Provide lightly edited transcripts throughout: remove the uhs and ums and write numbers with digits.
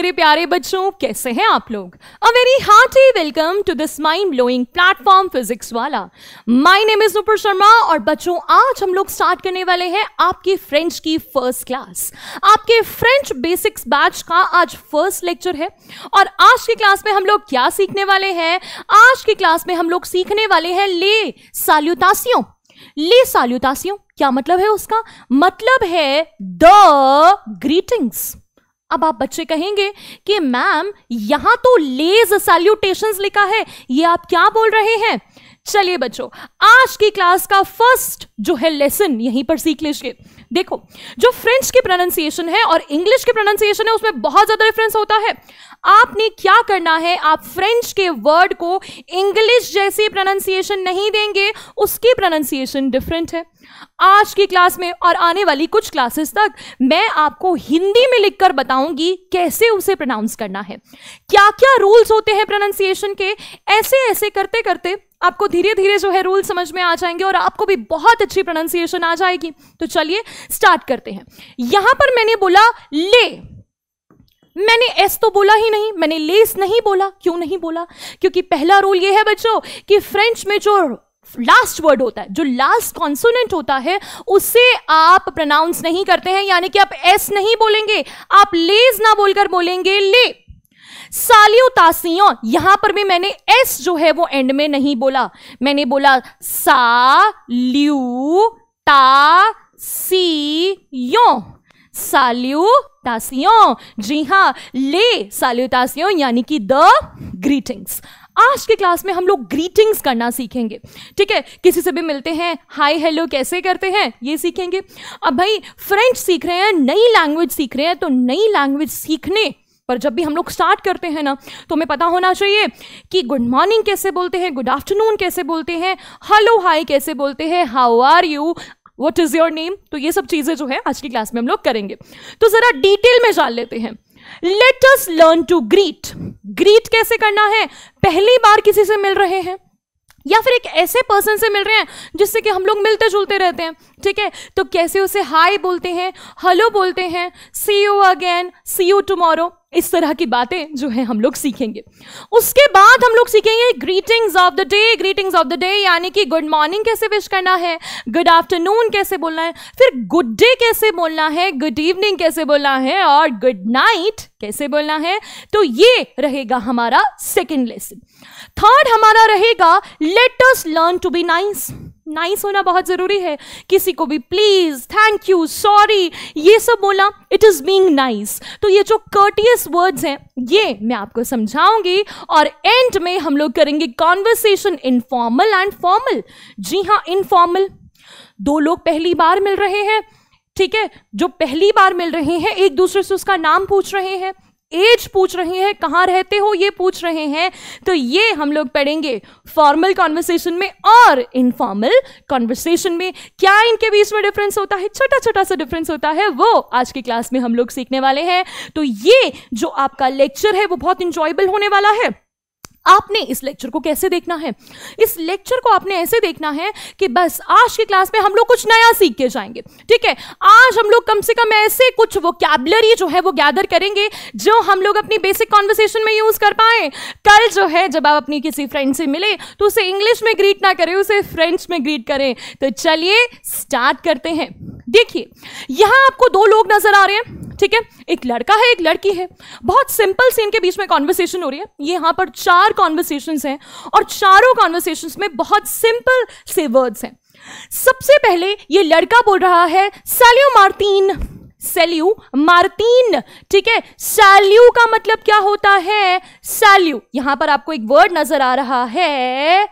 मेरे प्यारे बच्चों, कैसे हैं आप लोग? A very hearty welcome to this mind blowing platform physics वाला। My name is Nupur Sharma और बच्चों आज हम लोग स्टार्ट करने वाले हैं आपकी फ्रेंच की फर्स्ट क्लास। आपके फ्रेंच बेसिक्स बैच का आज फर्स्ट लेक्चर है और आज की क्लास में हम लोग क्या सीखने वाले हैं? आज की क्लास में हम लोग सीखने वाले हैं ले साल्यूटासियों। ले साल्यूटासियों क्या मतलब है? उसका मतलब है द ग्रीटिंग्स। अब आप बच्चे कहेंगे कि मैम यहां तो लेज सैल्यूटेशंस लिखा है, ये आप क्या बोल रहे हैं? चलिए बच्चों, आज की क्लास का फर्स्ट जो है लेसन यहीं पर सीख लीजिए। देखो, जो फ्रेंच की प्रोनाउंसिएशन है और इंग्लिश की प्रोनाउंसिएशन है उसमें बहुत ज्यादा डिफरेंस होता है। आपने क्या करना है, आप फ्रेंच के वर्ड को इंग्लिश जैसी प्रोनाउंसिएशन नहीं देंगे, उसकी प्रोनाउंसिएशन डिफरेंट है। आज की क्लास में और आने वाली कुछ क्लासेस तक मैं आपको हिंदी में लिखकर बताऊंगी कैसे उसे प्रोनाउंस करना है, क्या क्या रूल्स होते हैं प्रोनाउंसिएशन के। ऐसे ऐसे करते करते आपको धीरे धीरे जो है रूल समझ में आ जाएंगे और आपको भी बहुत अच्छी प्रोनाउंसिएशन आ जाएगी। तो चलिए स्टार्ट करते हैं। यहां पर मैंने बोला ले, मैंने एस तो बोला ही नहीं, मैंने लेस नहीं बोला। क्यों नहीं बोला? क्योंकि पहला रूल यह है बच्चों कि फ्रेंच में जो लास्ट वर्ड होता है, जो लास्ट कॉन्सोनेंट होता है, उसे आप प्रोनाउंस नहीं करते हैं, यानी कि आप एस नहीं बोलेंगे, आप लेज ना बोलकर बोलेंगे ले। साल्यूटासियों, यहां पर भी मैंने एस जो है वो एंड में नहीं बोला, मैंने बोला साल्यूटासियों। साल्यूटासियों, जी हां, ले साल्यूटासियों यानी कि द ग्रीटिंग्स। आज की क्लास में हम लोग ग्रीटिंग्स करना सीखेंगे, ठीक है? किसी से भी मिलते हैं, हाय हेलो कैसे करते हैं, ये सीखेंगे। अब भाई फ्रेंच सीख रहे हैं, नई लैंग्वेज सीख रहे हैं, तो नई लैंग्वेज सीखने पर जब भी हम लोग स्टार्ट करते हैं ना, तो हमें पता होना चाहिए कि गुड मॉर्निंग कैसे बोलते हैं, गुड आफ्टरनून कैसे बोलते हैं, हेलो हाय कैसे बोलते हैं, how are you, what is your name. तो ये सब चीजें जो है आज की क्लास में हम लोग करेंगे। तो जरा डिटेल में जान लेते हैं। Let us learn to greet. Greet कैसे करना है? पहली बार किसी से मिल रहे हैं या फिर एक ऐसे पर्सन से मिल रहे हैं जिससे कि हम लोग मिलते जुलते रहते हैं, ठीक है? तो कैसे उसे हाय बोलते हैं, हेलो बोलते हैं, see you again, see you tomorrow, इस तरह की बातें जो है हम लोग सीखेंगे। उसके बाद हम लोग सीखेंगे greetings of the day. Greetings of the day यानी कि गुड मॉर्निंग कैसे विश करना है, गुड आफ्टरनून कैसे बोलना है, फिर गुड डे कैसे बोलना है, गुड इवनिंग कैसे बोलना है और गुड नाइट कैसे बोलना है। तो ये रहेगा हमारा सेकेंड लेसन। थर्ड हमारा रहेगा let us learn to be nice. Nice होना बहुत जरूरी है। किसी को भी प्लीज, थैंक यू, सॉरी, ये सब बोला, इट इज बीइंग नाइस। तो ये जो कर्टियस वर्ड्स हैं ये मैं आपको समझाऊंगी और एंड में हम लोग करेंगे कॉन्वर्सेशन इनफॉर्मल एंड फॉर्मल। जी हाँ, इनफॉर्मल, दो लोग पहली बार मिल रहे हैं, ठीक है? जो पहली बार मिल रहे हैं एक दूसरे से उसका नाम पूछ रहे हैं, एज पूछ रहे हैं, कहाँ रहते हो ये पूछ रहे हैं, तो ये हम लोग पढ़ेंगे फॉर्मल कॉन्वर्सेशन में। और इनफॉर्मल कॉन्वर्सेशन में क्या इनके बीच में डिफरेंस होता है, छोटा छोटा सा डिफरेंस होता है, वो आज की क्लास में हम लोग सीखने वाले हैं। तो ये जो आपका लेक्चर है वो बहुत इंजॉयबल होने वाला है। आपने इस लेक्चर को कैसे देखना है? इस लेक्चर को आपने ऐसे देखना है कि बस आज की क्लास में हम लोग कुछ नया सीख के जाएंगे, ठीक है? आज हम लोग कम से कम ऐसे कुछ वोकैबुलरी जो है वो गैदर करेंगे जो हम लोग अपनी बेसिक कॉन्वर्सेशन में यूज कर पाए। कल जो है जब आप अपनी किसी फ्रेंड से मिले तो उसे इंग्लिश में ग्रीट ना करें, उसे फ्रेंच में ग्रीट करें। तो चलिए स्टार्ट करते हैं। देखिए, यहां आपको दो लोग नजर आ रहे हैं, ठीक है? एक लड़का है, एक लड़की है। बहुत सिंपल से इनके बीच में कॉन्वर्सेशन हो रही है। यहां पर 4 कॉन्वर्सेशंस हैं और चारों कॉन्वर्सेशंस में बहुत सिंपल से वर्ड्स हैं। सबसे पहले ये लड़का बोल रहा है सैल्यू मार्टिन। सैल्यू मार्टिन, ठीक है? सैल्यू का मतलब क्या होता है? सैल्यू, यहां पर आपको एक वर्ड नजर आ रहा है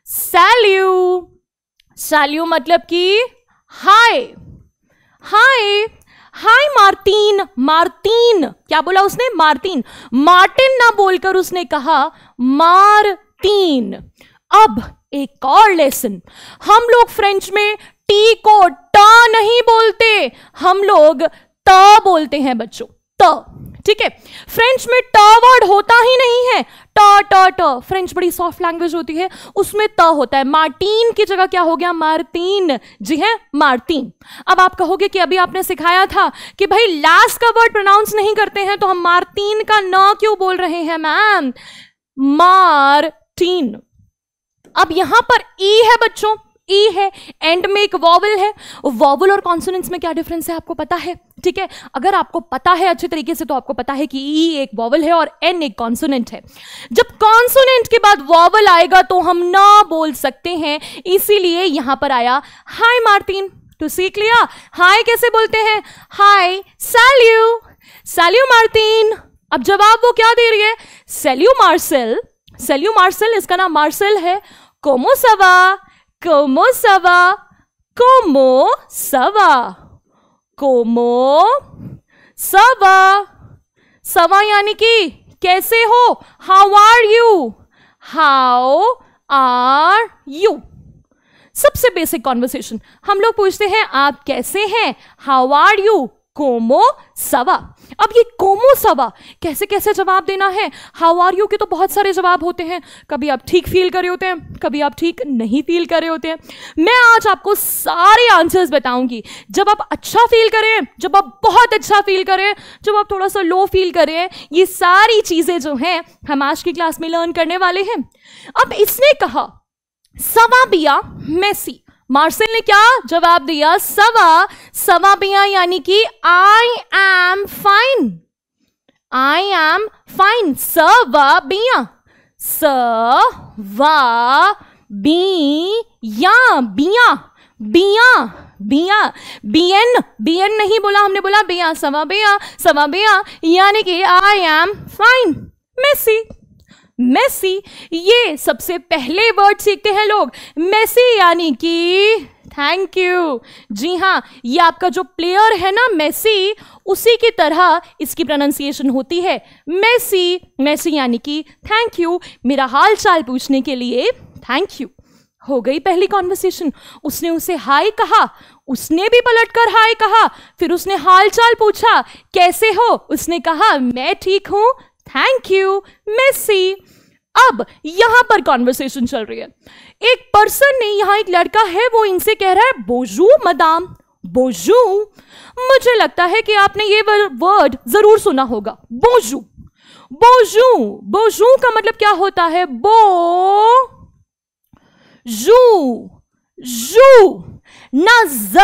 सैल्यू। सैल्यू मतलब कि हाय। हाय, हाय मार्टिन। मार्टिन क्या बोला उसने? मार्टिन। मार्टिन ना बोलकर उसने कहा मार्टिन। अब एक और लेसन, हम लोग फ्रेंच में टी को टा नहीं बोलते, हम लोग त बोलते हैं बच्चों। त, ठीक है। फ्रेंच में ट वर्ड होता ही नहीं है, ट ट ट। फ्रेंच बड़ी सॉफ्ट लैंग्वेज होती है, उसमें त होता है। मार्टीन की जगह क्या हो गया, मार्टीन। जी है, मार्टीन। अब आप कहोगे कि अभी आपने सिखाया था कि भाई लास्ट का वर्ड प्रोनाउंस नहीं करते हैं, तो हम मार्टीन का न क्यों बोल रहे हैं मैम, मार्टीन। अब यहां पर ई है बच्चों, ई है, एंड में एक वॉवल है। वॉवल और कॉन्सोनेंट्स में क्या डिफरेंस है आपको पता है, ठीक है। अगर आपको पता है अच्छे तरीके से तो आपको पता है कि ई एक वॉवल है और एन एक कॉन्सोनेंट है। जब कॉन्सोनेंट के बाद वॉवल आएगा तो हम ना बोल सकते हैं, इसीलिए यहां पर आया हाय मार्टिन। तो सीख लिया हाय कैसे बोलते हैं, हाय सैल्यू, सैल्यू मार्टिन। अब जवाब वो क्या दे रही है, सैल्यू मार्सेल, सैल्यू मार्सेल, इसका नाम मार्सेल है। कोमो सवा, कोमो सवा, कोमो सवा, कोमो सवा। सवा यानी कि कैसे हो, how are you, how are you. सबसे बेसिक कॉन्वर्सेशन हम लोग पूछते हैं आप कैसे हैं, हाउ आर यू, कोमो सवा। अब ये कोमो सवा कैसे कैसे जवाब देना है, हाउ आर यू के तो बहुत सारे जवाब होते हैं। कभी आप ठीक फील कर रहे होते हैं, कभी आप ठीक नहीं फील कर रहे होते हैं। मैं आज आपको सारे आंसर्स बताऊंगी, जब आप अच्छा फील करें, जब आप बहुत अच्छा फील करें, जब आप थोड़ा सा लो फील करें, ये सारी चीजें जो हैं हम आज की क्लास में लर्न करने वाले हैं। अब इसने कहा सवा बिया मेसी, मार्सेल ने क्या जवाब दिया, सवा, सवा बिया यानी कि I am fine, I am fine. सवा बिया, सवा बिया, बिया, बिया, बिया, बीएन, बीएन नहीं बोला हमने, बोला बिया, सवा बिया, सवा बिया यानी कि आई एम फाइन। मेसी, मेसी, ये सबसे पहले वर्ड सीखते हैं लोग, मेसी यानी कि थैंक यू। जी हाँ, ये आपका जो प्लेयर है ना मेसी, उसी की तरह इसकी प्रोनाउंसिएशन होती है मेसी। मेसी यानी कि थैंक यू, मेरा हाल चाल पूछने के लिए थैंक यू। हो गई पहली कॉन्वर्सेशन। उसने उसे हाय कहा, उसने भी पलटकर हाय कहा, फिर उसने हाल चाल पूछा कैसे हो, उसने कहा मैं ठीक हूं, थैंक यू मेसी। अब यहां पर कॉन्वर्सेशन चल रही है। एक पर्सन ने, यहां एक लड़का है, वो इनसे कह रहा है बोजू मदाम, बोजू। मुझे लगता है कि आपने ये वर्ड जरूर सुना होगा, बोजू। बोजू, बोजू का मतलब क्या होता है, बो जू, जू, ना ज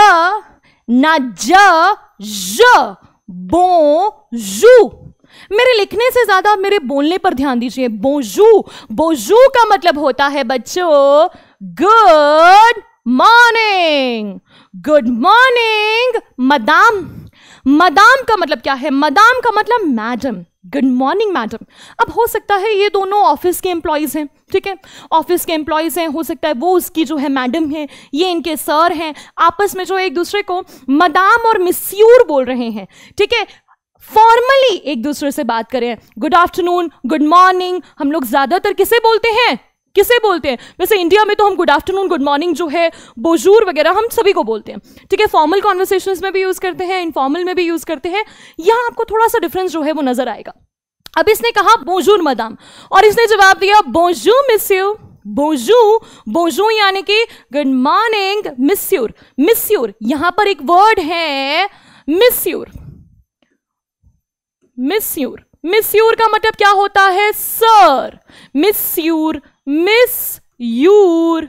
ना ज, बो जू। मेरे लिखने से ज्यादा मेरे बोलने पर ध्यान दीजिए। बोजू, बोजू का मतलब होता है बच्चों good morning, good morning madam. Madam का मतलब क्या है, मदाम का मतलब मैडम, गुड मॉर्निंग मैडम। अब हो सकता है ये दोनों ऑफिस के एम्प्लॉयज हैं, ठीक है, ऑफिस के एम्प्लॉयज हैं, हो सकता है वो उसकी जो है मैडम है, ये इनके सर हैं, आपस में जो एक दूसरे को मदाम और मिस्यूर बोल रहे हैं, ठीक है। फॉर्मली एक दूसरे से बात करें, गुड आफ्टरनून, गुड मॉर्निंग। हम लोग ज्यादातर किसे बोलते हैं, किसे बोलते हैं, वैसे इंडिया में तो हम गुड आफ्टरनून, गुड मॉर्निंग जो है, बोजूर वगैरह हम सभी को बोलते हैं, ठीक है। फॉर्मल कॉन्वर्सेशंस में भी यूज करते हैं, इनफॉर्मल में भी यूज करते हैं। यहां आपको थोड़ा सा डिफरेंस जो है वो नजर आएगा। अब इसने कहा बोजूर मदाम और इसने जवाब दिया बोजू मिस्यू, बोजू, बोजू यानी कि गुड मॉर्निंग मिस्यूर। मिस्यूर, यहां पर एक वर्ड है मिस्यूर, मिस्यूर। मिस्यूर का मतलब क्या होता है, सर। मिस्यूर, मिस्यूर।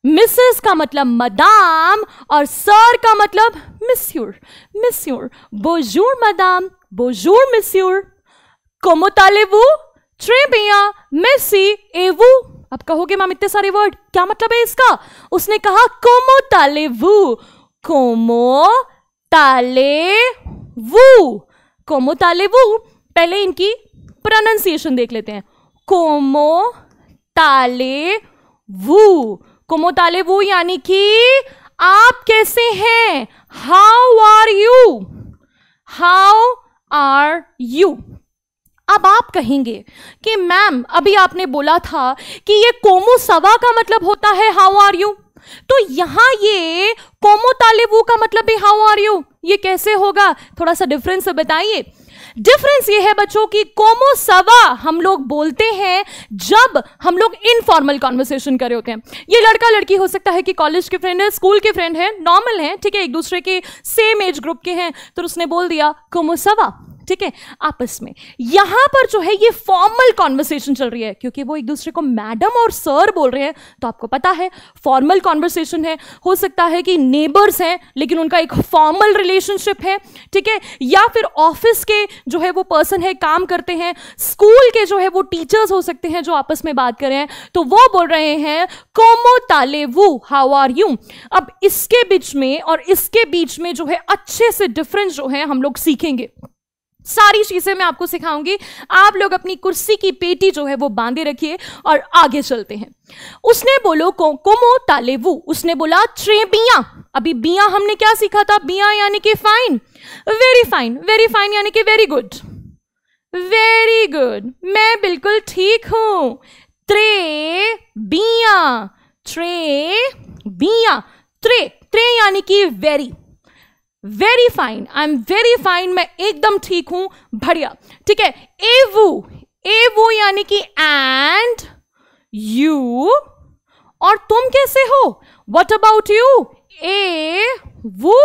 मिसेस का मतलब मदाम और सर का मतलब मिस्यूर, मिस्यूर। बोजूर madam, बोजूर मिस्यूर। Como talez-vous? Très bien, merci, et vous? अब कहोगे मैम इतने सारे वर्ड, क्या मतलब है इसका? उसने कहा Como talez-vous? Como talez-vous? Como talez-vous? पहले इनकी प्रोनाउंसिएशन देख लेते हैं। Como talez-vous? Como talez-vous यानी कि आप कैसे हैं? How are you? How are you? अब आप कहेंगे कि मैम अभी आपने बोला था कि ये कोमो सवा का मतलब होता है हाउ आर यू, तो यहां ये कोमो तालेवू का मतलब भी हाउ आर यू, ये कैसे होगा, थोड़ा सा डिफरेंस बताइए। डिफरेंस ये है बच्चों की कोमो सवा हम लोग बोलते हैं जब हम लोग इनफॉर्मल कॉन्वर्सेशन कर रहे होते हैं। ये लड़का लड़की हो सकता है कि कॉलेज के फ्रेंड है, स्कूल के फ्रेंड है, नॉर्मल है, ठीक है, एक दूसरे के सेम एज ग्रुप के हैं, तो उसने बोल दिया कोमो सवा, ठीक है, आपस में। यहां पर जो है ये फॉर्मल कॉन्वर्सेशन चल रही है, क्योंकि वो एक दूसरे को मैडम और सर बोल रहे हैं, तो आपको पता है फॉर्मल कॉन्वर्सेशन है। हो सकता है कि नेबर्स हैं लेकिन उनका एक फॉर्मल रिलेशनशिप है, ठीक है, या फिर ऑफिस के जो है वो पर्सन है, काम करते हैं, स्कूल के जो है वो टीचर्स हो सकते हैं जो आपस में बात कर रहे हैं, तो वो बोल रहे हैं कोमो तालेवू, हाउ आर यू। अब इसके बीच में और इसके बीच में जो है अच्छे से डिफरेंस जो है हम लोग सीखेंगे, सारी चीजें मैं आपको सिखाऊंगी। आप लोग अपनी कुर्सी की पेटी जो है वो बांधे रखिए और आगे चलते हैं। उसने बोलो कोमो तालेवू, उसने बोला ट्रे बिया। अभी बिया हमने क्या सीखा था, बिया यानी कि fine, very fine, very fine यानी कि वेरी गुड, वेरी गुड, मैं बिल्कुल ठीक हूं। त्रे बिया, ट्रे बिया, त्रे, त्रे यानी कि very, very fine, I am very fine, मैं एकदम ठीक हूं, बढ़िया, ठीक है। एवू, एवू यानी कि एंड यू, और तुम कैसे हो, व्हाट अबाउट यू, ए वो,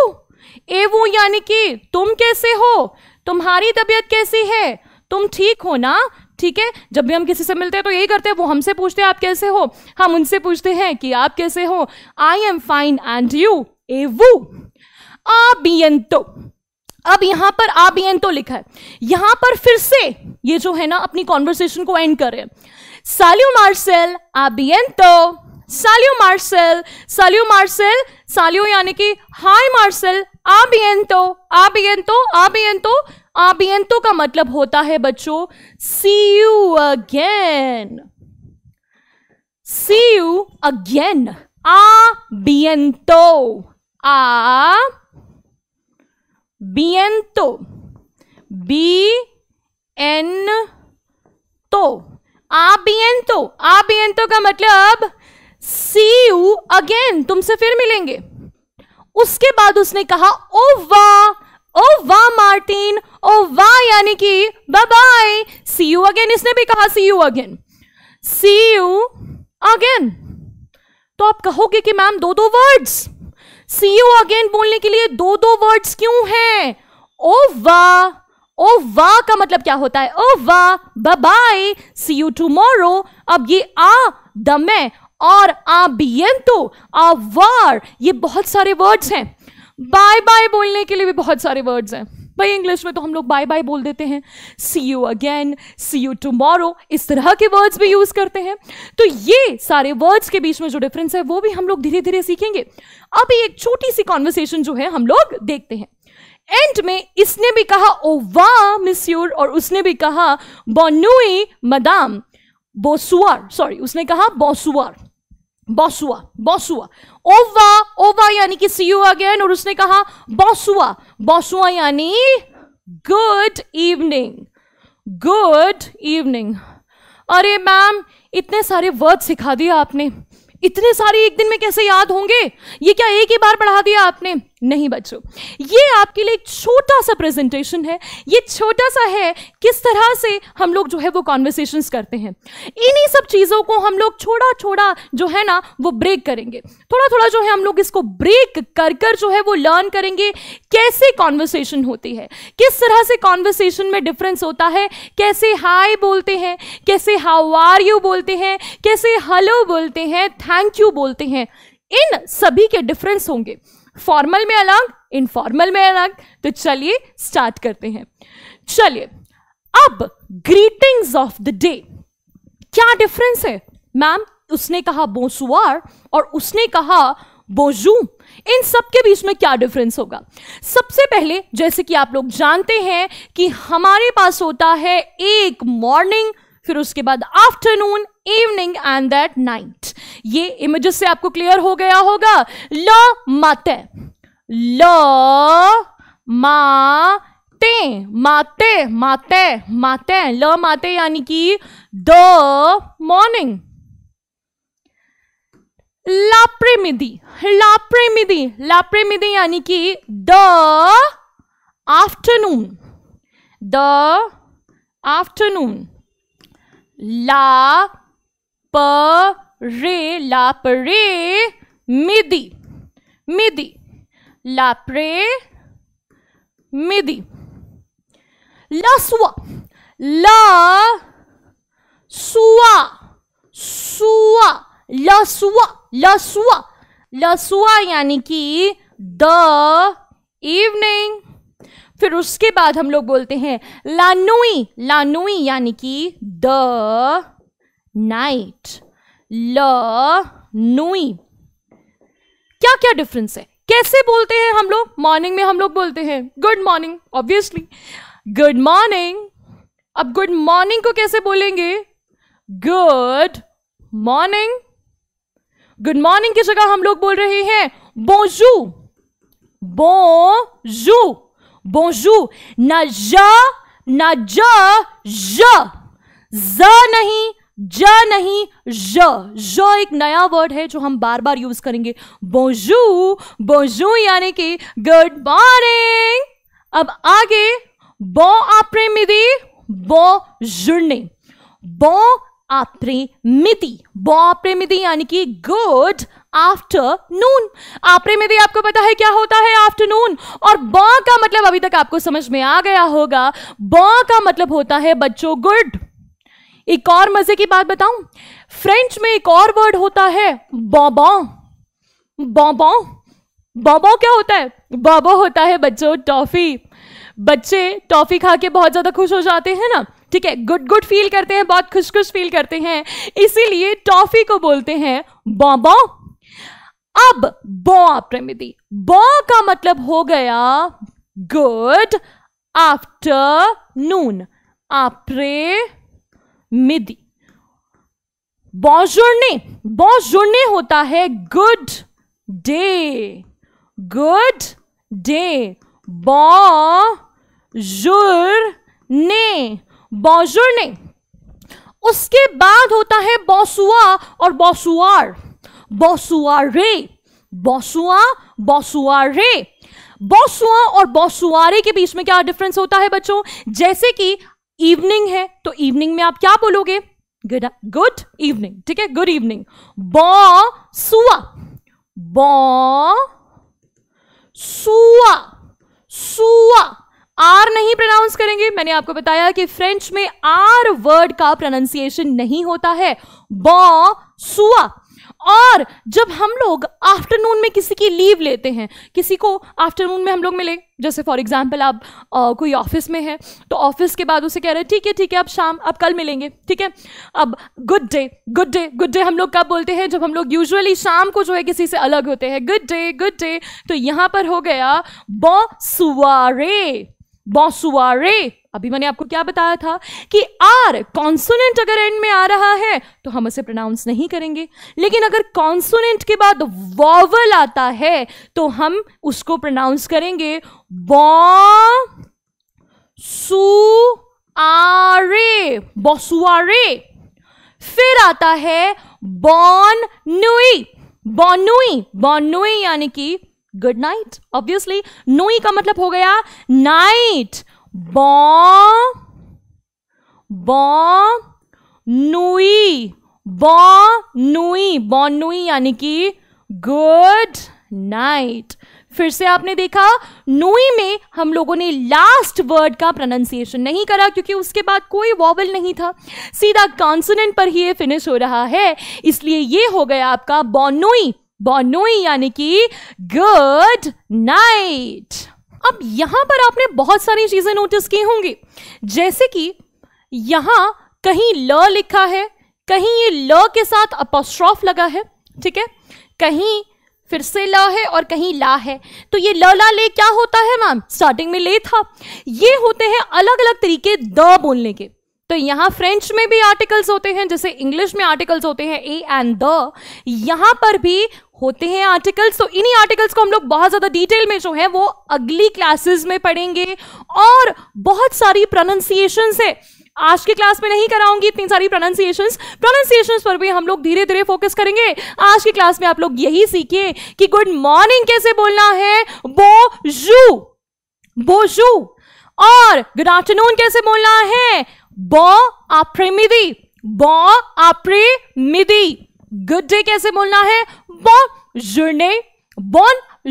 एवू यानी कि तुम कैसे हो, तुम्हारी तबीयत कैसी है, तुम ठीक हो ना, ठीक है। जब भी हम किसी से मिलते हैं तो यही करते हैं, वो हमसे पूछते हैं आप कैसे हो, हम उनसे पूछते हैं कि आप कैसे हो। I am fine and you, एवू। आबियंतो, अब यहां पर आबियंतो लिखा है, यहां पर फिर से ये जो है ना अपनी कॉन्वर्सेशन को एंड कर रहे हैं। साल्यू मार्सेल, आबियंतो, साल्यू मार्सेल, साल्यू मार्सेल, साल्यू यानी कि हाय मार्सेल, आबियंतो, आबियंतो, आबियंतो, आबियंतो का मतलब होता है बच्चों see you again, see you again. आबियंतो, आ बियंतो, बी एन तो, आबियंतो, आबियंतो का मतलब सी यू अगेन, तुमसे फिर मिलेंगे। उसके बाद उसने कहा ओ वाह मार्टिन, ओ वाह यानी कि bye bye, see you again, इसने भी कहा see you again, see you again. तो आप कहोगे कि मैम दो वर्ड्स, सी यू अगेन बोलने के लिए दो वर्ड्स क्यों हैं? ओ वाह का मतलब क्या होता है, ओ वाह, bye bye, see you tomorrow. अब ये आ दमे और आबियंतो, आवार, ये बहुत सारे वर्ड्स हैं। बाय बाय बोलने के लिए भी बहुत सारे वर्ड्स हैं भाई, इंग्लिश में तो हम लोग बाय बाय बोल देते हैं, see you again, see you tomorrow, इस तरह के वर्ड्स भी यूज करते हैं। तो ये सारे वर्ड्स के बीच में जो डिफरेंस है वो भी हम लोग धीरे धीरे सीखेंगे। अभी एक छोटी सी कॉन्वर्सेशन जो है हम लोग देखते हैं। एंड में इसने भी कहा ओ वाह मिस्यूर, और उसने भी कहा बोनुई मदाम, बोसुआर, सॉरी उसने कहा बोसुआर, बॉसुआ, बॉसुआ। ओवा यानी कि सी यू अगेन, और उसने कहा बॉसुआ, बॉसुआ यानी गुड इवनिंग, गुड इवनिंग। अरे मैम इतने सारे वर्ड सिखा दिया आपने, इतने सारे एक दिन में कैसे याद होंगे, ये क्या एक ही बार पढ़ा दिया आपने? नहीं बच्चों, ये आपके लिए एक छोटा सा प्रेजेंटेशन है, ये छोटा सा है किस तरह से हम लोग जो है वो कॉन्वर्सेशंस करते हैं। इन्हीं सब चीज़ों को हम लोग छोटा छोटा जो है ना वो ब्रेक करेंगे, थोड़ा थोड़ा जो है हम लोग इसको ब्रेक कर कर जो है वो लर्न करेंगे कैसे कॉन्वर्सेशन होती है, किस तरह से कॉन्वर्सेशन में डिफरेंस होता है, कैसे हाय बोलते हैं, कैसे हाउ आर यू बोलते हैं, कैसे हेलो बोलते हैं, थैंक यू बोलते हैं। इन सभी के डिफरेंस होंगे, फॉर्मल में अलग, इनफॉर्मल में अलग। तो चलिए स्टार्ट करते हैं। चलिए अब ग्रीटिंग्स ऑफ द डे, क्या डिफरेंस है मैम? उसने कहा बोसुआर और उसने कहा बोजू, इन सब के बीच में क्या डिफरेंस होगा? सबसे पहले जैसे कि आप लोग जानते हैं कि हमारे पास होता है एक मॉर्निंग, फिर उसके बाद afternoon, evening and that night. ये इमेजेस से आपको क्लियर हो गया होगा। ल माते, ल माते, माते माते माते, ल माते यानी कि द मॉर्निंग। लाप्रेमिदी, लाप्रेमिदी, लाप्रेमिदी यानी कि द आफ्टरनून, द आफ्टरनून। ला प रे मिदी, मिदी, लाप्रे मिदी। लसुआ, ला सुआ, सुआ, लसुआ, लसुआ, लसुआ यानी कि द इवनिंग। फिर उसके बाद हम लोग बोलते हैं लानुई, लानुई यानी कि द नाइट, ल नुई। क्या क्या डिफरेंस है, कैसे बोलते हैं हम लोग? मॉर्निंग में हम लोग बोलते हैं good morning, obviously good morning. अब गुड मॉर्निंग को कैसे बोलेंगे? Good morning. गुड मॉर्निंग की जगह हम लोग बोल रहे हैं बोंजू, बोंजू, बोंजू। ना जा, ना ज नहीं, ज नहीं, ज एक नया वर्ड है जो हम बार बार यूज करेंगे। बोंजू, बोंजू यानी कि गुड मॉर्निंग। अब आगे bon après-midi, bonjournée, bon après-midi, bon après-midi यानी कि गुड आफ्टरनून। après-midi आपको पता है क्या होता है? आफ्टरनून। और bon का मतलब अभी तक आपको समझ में आ गया होगा, bon का मतलब होता है बच्चों गुड। एक और मजे की बात बताऊं, फ्रेंच में एक और वर्ड होता है bonbon, bonbon, bonbon क्या होता है? bonbon होता है बच्चों टॉफी। बच्चे टॉफी खा के बहुत ज्यादा खुश हो जाते हैं ना, ठीक है, गुड गुड फील करते हैं, बहुत खुश खुश फील करते हैं, इसीलिए टॉफी को बोलते हैं बॉबो। अब बॉ après-midi, बॉ का मतलब हो गया good afternoon, après-midi। bonjournée, bonjournée होता है good day, good day. bonjournée, bonjournée। उसके बाद होता है बॉसुआ और बॉसुआर, बॉसुआरे, बॉसुआ, बॉसुआरे। बॉसुआ और बॉसुआरे के बीच में क्या डिफरेंस होता है बच्चों? जैसे कि इवनिंग है तो इवनिंग में आप क्या बोलोगे? गुड इवनिंग, ठीक है, गुड इवनिंग। बॉसुआ, बॉसुआ, सुआ, आर नहीं प्रोनाउंस करेंगे। मैंने आपको बताया कि फ्रेंच में आर वर्ड का प्रोनाउंसिएशन नहीं होता है, बॉ सुआ। और जब हम लोग आफ्टरनून में किसी की लीव लेते हैं, किसी को आफ्टरनून में हम लोग मिले, जैसे फॉर एग्जांपल आप कोई ऑफिस में है तो ऑफिस के बाद उसे कह रहे हैं ठीक है अब शाम, अब कल मिलेंगे, ठीक है। अब good day, good day, good day हम लोग कब बोलते हैं? जब हम लोग यूजुअली शाम को जो है किसी से अलग होते हैं, गुड डे, गुड डे। तो यहां पर हो गया बॉसुआरे, बॉसुआरे। अभी मैंने आपको क्या बताया था कि आर कॉन्सोनेंट अगर एंड में आ रहा है तो हम उसे प्रोनाउंस नहीं करेंगे, लेकिन अगर कॉन्सोनेंट के बाद वॉवल आता है तो हम उसको प्रोनाउंस करेंगे बॉसुआरे, बॉसुआरे। फिर आता है बॉननुई, बॉननुई, बॉननुई यानी कि गुड नाइट, ऑब्वियसली। नुई का मतलब हो गया नाइट, बॉननुई, बॉननुई, बॉननुई यानी कि गुड नाइट। फिर से आपने देखा नुई में हम लोगों ने लास्ट वर्ड का प्रोनाउंसिएशन नहीं करा क्योंकि उसके बाद कोई वॉवल नहीं था, सीधा कॉन्सोनेंट पर ही ये फिनिश हो रहा है, इसलिए ये हो गया आपका बॉननुई, बॉननुई यानी कि गुड नाइट। अब यहां पर आपने बहुत सारी चीजें नोटिस की होंगी, जैसे कि यहां कहीं ल लिखा है, कहीं ये ल के साथ अपॉस्ट्रोफ लगा है, ठीक है, कहीं फिर से ल है और कहीं ला है। तो ये ल ला ले क्या होता है मैम? स्टार्टिंग में ले था। ये होते हैं अलग अलग तरीके द बोलने के। तो यहां फ्रेंच में भी आर्टिकल्स होते हैं, जैसे इंग्लिश में आर्टिकल्स होते हैं ए एंड द, यहां पर भी होते हैं आर्टिकल्स। तो इन्हीं आर्टिकल्स को हम लोग बहुत ज्यादा डिटेल में जो है वो अगली क्लासेस में पढ़ेंगे और बहुत सारी प्रोनाउंसिएशन से आज की क्लास में नहीं कराऊंगी इतनी सारी प्रोनाउंसिएशंस पर भी हम लोग धीरे धीरे फोकस करेंगे। आज की क्लास में आप लोग यही सीखिए कि गुड मॉर्निंग कैसे बोलना है, बोजू बोजू, और गुड आफ्टरनून कैसे बोलना है, बो आप्रेमिदी बो आप्रेमिदी। गुड डे कैसे बोलना है, बोन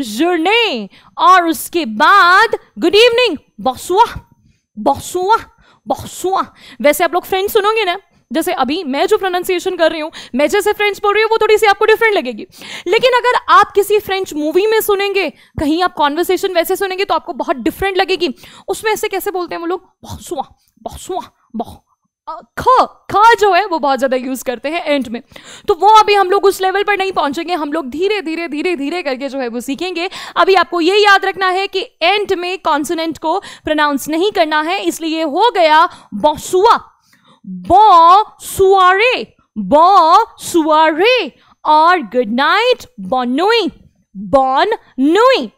जुर्ने, और उसके बाद गुड इवनिंग बॉसुआ बॉसुआ बॉसुआ। वैसे आप लोग फ्रेंच सुनोगे ना, जैसे अभी मैं जो प्रोनाउंसिएशन कर रही हूं, मैं जैसे फ्रेंच बोल रही हूँ वो थोड़ी सी आपको डिफरेंट लगेगी, लेकिन अगर आप किसी फ्रेंच मूवी में सुनेंगे, कहीं आप कॉन्वर्सेशन वैसे सुनेंगे तो आपको बहुत डिफरेंट लगेगी। उसमें ऐसे कैसे बोलते हैं वो लोग, बॉसुआ बॉसुआ, ख जो है वो बहुत ज्यादा यूज करते हैं एंड में, तो वो अभी हम लोग उस लेवल पर नहीं पहुंचेंगे, हम लोग धीरे धीरे धीरे धीरे करके जो है वो सीखेंगे। अभी आपको ये याद रखना है कि एंड में कॉन्सोनेंट को प्रोनाउंस नहीं करना है, इसलिए हो गया बॉसुआ बॉसुआरे बॉसुआरे, और गुड नाइट बॉनोई बॉनोई।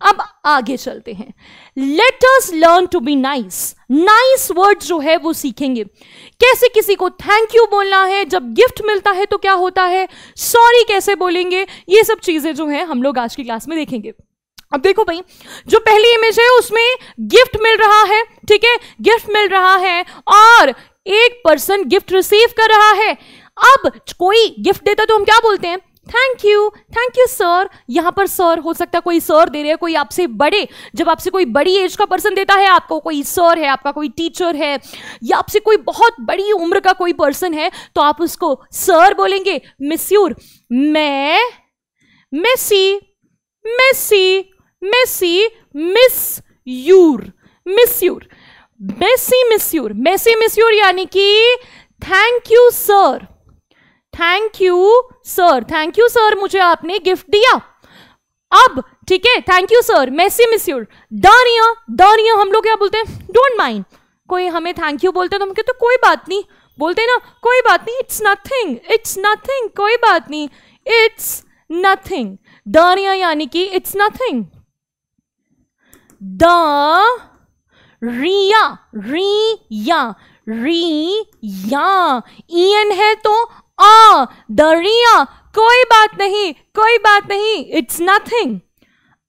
अब आगे चलते हैं, let us learn to be nice. Nice word जो है वो सीखेंगे, कैसे किसी को थैंक यू बोलना है, जब गिफ्ट मिलता है तो क्या होता है, सॉरी कैसे बोलेंगे, ये सब चीजें जो है हम लोग आज की क्लास में देखेंगे। अब देखो भाई, जो पहली इमेज है उसमें गिफ्ट मिल रहा है, ठीक है, गिफ्ट मिल रहा है और एक पर्सन गिफ्ट रिसीव कर रहा है। अब कोई गिफ्ट देता तो हम क्या बोलते हैं, थैंक यू सर। यहां पर सर हो सकता है कोई सर दे रहे हैं, कोई आपसे बड़े, जब आपसे कोई बड़ी एज का पर्सन देता है आपको, कोई सर है, आपका कोई टीचर है, या आपसे कोई बहुत बड़ी उम्र का कोई पर्सन है, तो आप उसको सर बोलेंगे। मिस्यूर, मैं मेसी मेसी मेसी मिस्यूर मिस्यूर मेसी मिस्यूर, यानी कि thank you sir, thank you sir मुझे आपने गिफ्ट दिया। अब ठीक है, थैंक यू सर, मेसी मिस्यूर। दानिया हम लोग क्या बोलते हैं, डोंट माइंड। कोई हमें थैंक यू बोलते हैं तो हम कहते कोई बात नहीं, बोलते हैं ना कोई बात नहीं, इट्स नथिंग, कोई बात नहीं, इट्स नथिंग। दानिया यानी कि इट्स नथिंग। रिया ईएन है तो दरिया, कोई बात नहीं, इट्स नथिंग।